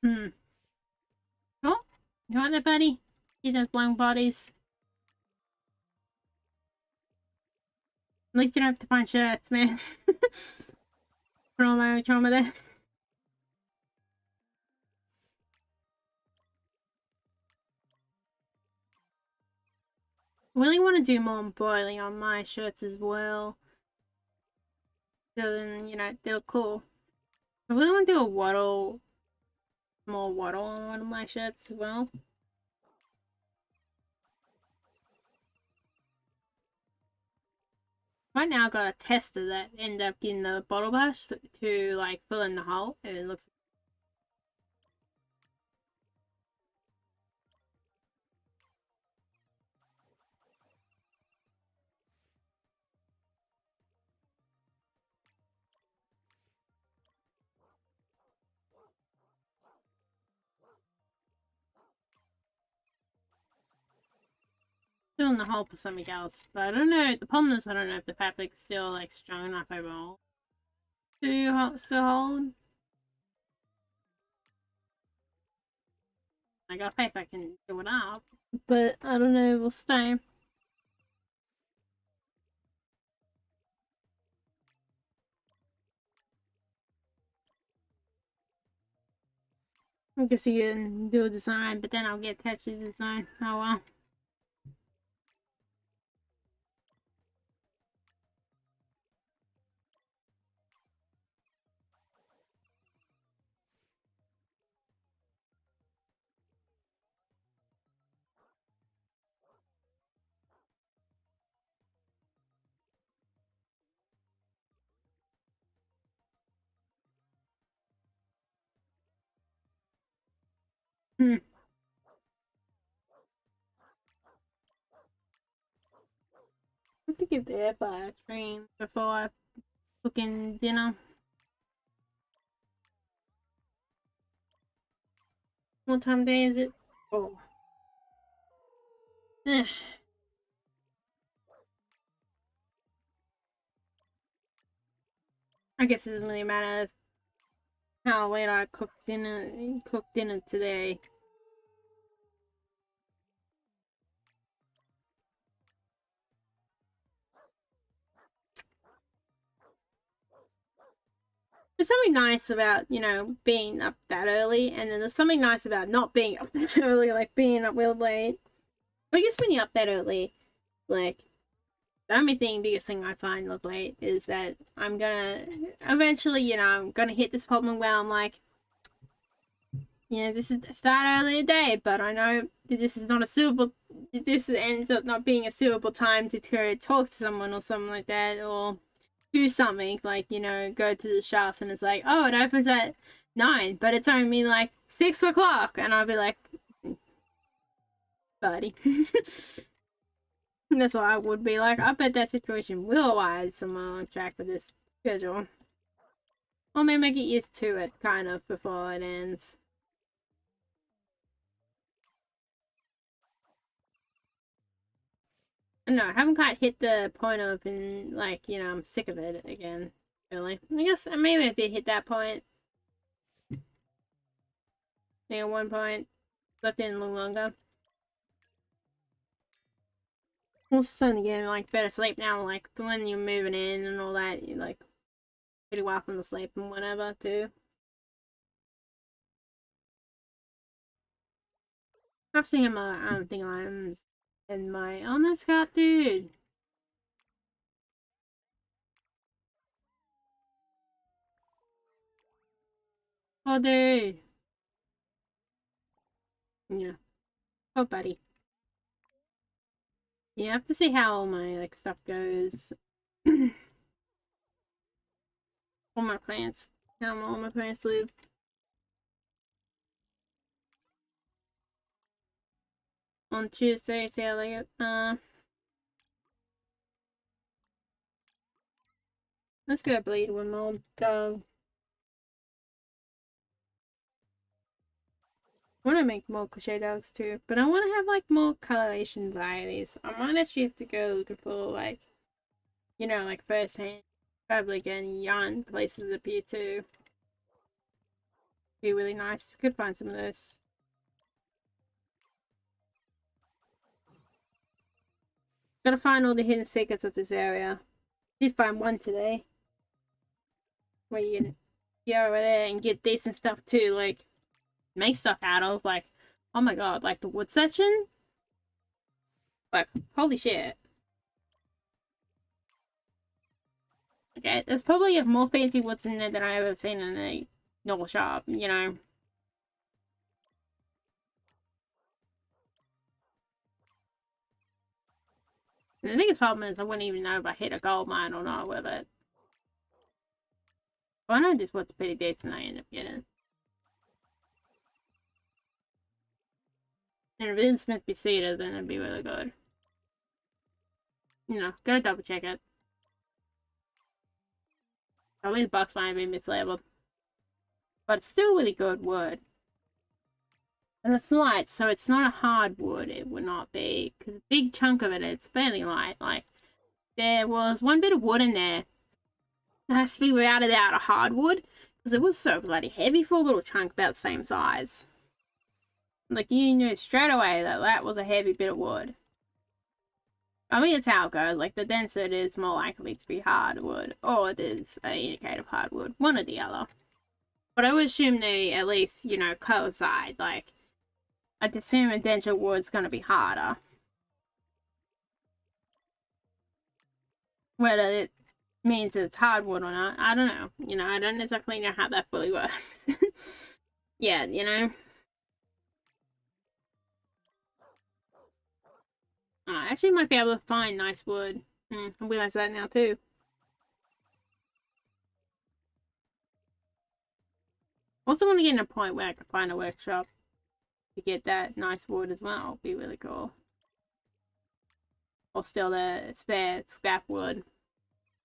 Hmm. Oh, you want that, buddy? He does long bodies. At least you don't have to find shirts, man. For all my own trauma there. I really want to do more embroidery on my shirts as well. So then, they're cool. I really want to do more waddle on one of my shirts as well. Right now I got a tester that ended up getting the bottle brush to like fill in the hole, and it looks. Fill in the hole for something else, but I don't know. The problem is I don't know if the fabric's still like strong enough overall to still hold. I got faith I can do it up, but I don't know. We'll stay. I guess you can do a design, but then I'll get attached to the design. Oh well. Hmm. I have to get there by a train before I cook in dinner. What time of day is it? Oh. I guess it doesn't really matter how late I cooked dinner today. There's something nice about, being up that early, and then there's something nice about not being up that early, like being up real late. I guess when you're up that early, like, the only biggest thing I find of late is that I'm gonna eventually, I'm gonna hit this problem where I'm like, this is start early today, but I know that this ends up not being a suitable time to talk to someone or something like that, or do something like, go to the shops, and it's like, oh, it opens at 9, but it's only like 6 o'clock, and I'll be like, buddy. That's what I would be like. I bet that situation will wise someone on track with this schedule. Or maybe I get used to it, kind of, before it ends. No, I haven't quite hit the point of, like, I'm sick of it again, really. I guess maybe I did hit that point. Maybe at one point, left in a little longer. I'm starting to get, like, better sleep now, like, when you're moving in and all that, you're, like, pretty well from the sleep and whatever, too. I've seen my, thing items in my, oh, no, Scott, dude. Oh, dude. Yeah. Oh, buddy. Yeah, I have to see how all my like stuff goes. All my plants. How all my plants live. On Tuesday, see how they go. Let's go bleed one more dog. I want to make more crochet dogs too, but I want to have like more coloration varieties. I might actually have to go looking for like, you know, like first hand, probably getting yarn places appear too. Be really nice. We could find some of those. Gotta find all the hidden secrets of this area. Did find one today. Where you can get over there and get decent stuff too, like make stuff out of, like, oh my god, like the wood section? Like, holy shit. Okay, there's probably more fancy woods in there than I've ever seen in a normal shop, you know. And the biggest problem is I wouldn't even know if I hit a gold mine or not with it. But I know this wood's pretty decent I end up getting. And if it is Smith be seeded, then it'd be really good. You know, gotta double check it. Probably the box might have been mislabeled. But it's still really good wood. And it's light, so it's not a hard wood, it would not be. Because a big chunk of it, it's fairly light. Like, there was one bit of wood in there. It has to be routed out of hardwood. Because it was so bloody heavy for a little chunk about the same size. Like, you knew straight away that that was a heavy bit of wood. I mean, it's how it goes. Like, the denser it is, more likely to be hardwood. Or it is an indicator of hardwood. One or the other. But I would assume they at least, you know, coincide. Like, I'd assume a denser wood's going to be harder. Whether it means it's hardwood or not, I don't know. You know, I don't exactly know how that fully works. Yeah, you know. I actually might be able to find nice wood. I realize that now too. Also want to get in a point where I can find a workshop to get that nice wood as well. It'd be really cool. Or still the spare scrap wood.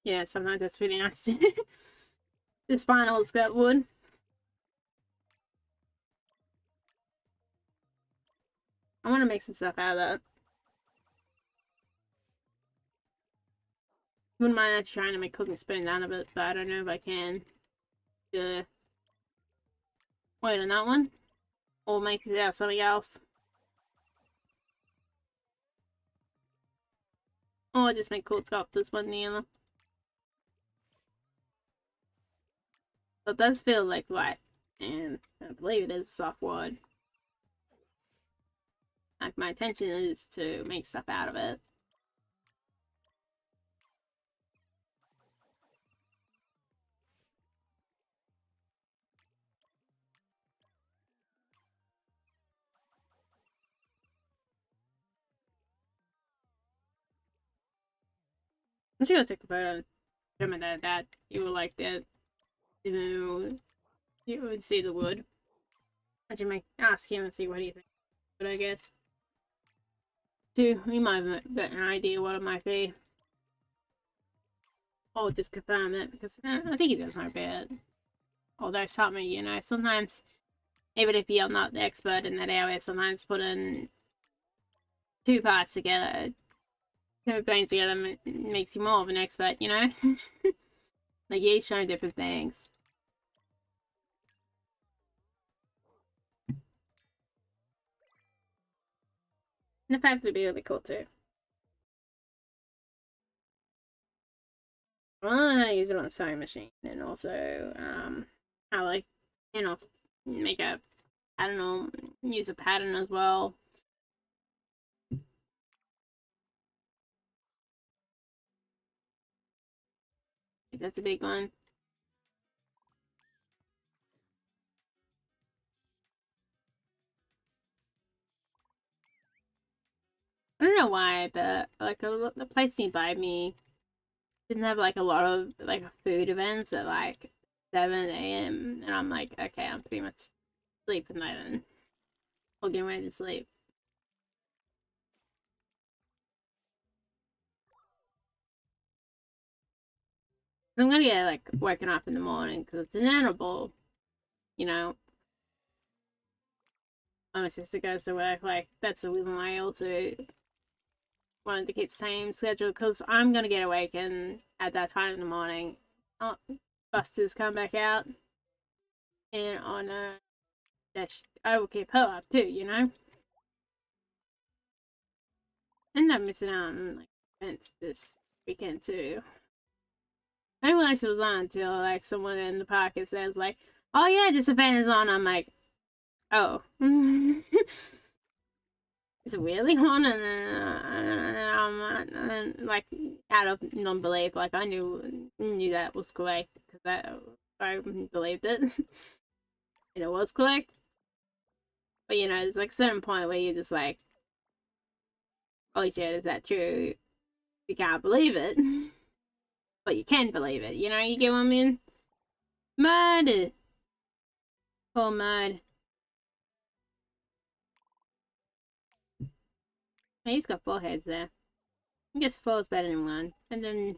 Yeah, sometimes that's really nice to just find all the scrap wood. I want to make some stuff out of that. Wouldn't mind actually trying to make cooking spoons out of it, but I don't know if I can. Wait on that one. Or make it out of something else. Or just make cool sculptures one the other. But it does feel like light. And I believe it is soft wood. Like, my intention is to make stuff out of it. I'm just gonna take a photo and show my dad that. You will like that. You would see the wood. I should ask him and see what he thinks. But I guess too, we might have got an idea what it might be. Or just confirm it because I think he does know bad. Although something, you know, sometimes even if you're not the expert in that area, sometimes putting two parts together, two brains together makes you more of an expert, you know? Like, you each know different things. And the fact would be really cool too. I use it on the sewing machine, and also, I like, you know, make a, I don't know, use a pattern as well. That's a big one. don't know why, but like the place nearby me didn't have like a lot of like food events at like 7 a.m. and I'm like, okay, I'm pretty much sleeping by then. Or getting ready to sleep. I'm gonna get like woken up in the morning because it's inevitable, you know. My sister goes to work, like that's the reason why I also wanted to keep the same schedule because I'm gonna get awakened at that time in the morning. Oh, Buster's come back out, and on that I will keep her up too, you know. And I'm missing out on like events this weekend too. I didn't realize it was on until like someone in the pocket says like, "Oh yeah, this event is on." I'm like, "Oh." Is it really on? And like out of non-belief, like I knew that was correct because I believed it, and it was correct. But you know, there's like a certain point where you're just like, "Holy shit, is that true?" You can't believe it, but you can believe it. You know, you get what I mean? Mud, poor mud. He's got 4 heads there. I guess 4 is better than 1, and then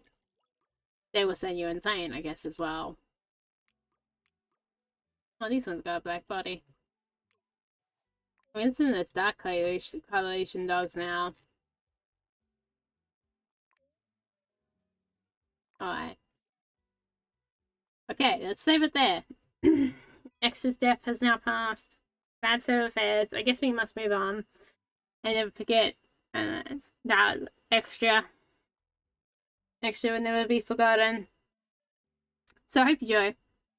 they will send you insane, I guess, as well. Oh, these ones got a black body. We're into this dark coloration dogs now. Alright. Okay, let's save it there. X's death has now passed. Bad set of affairs. I guess we must move on. And never forget that extra will never be forgotten. So I hope you enjoy.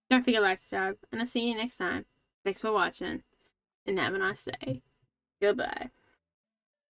Don't forget to like, subscribe, and I'll see you next time. Thanks for watching, and have a nice day. Goodbye.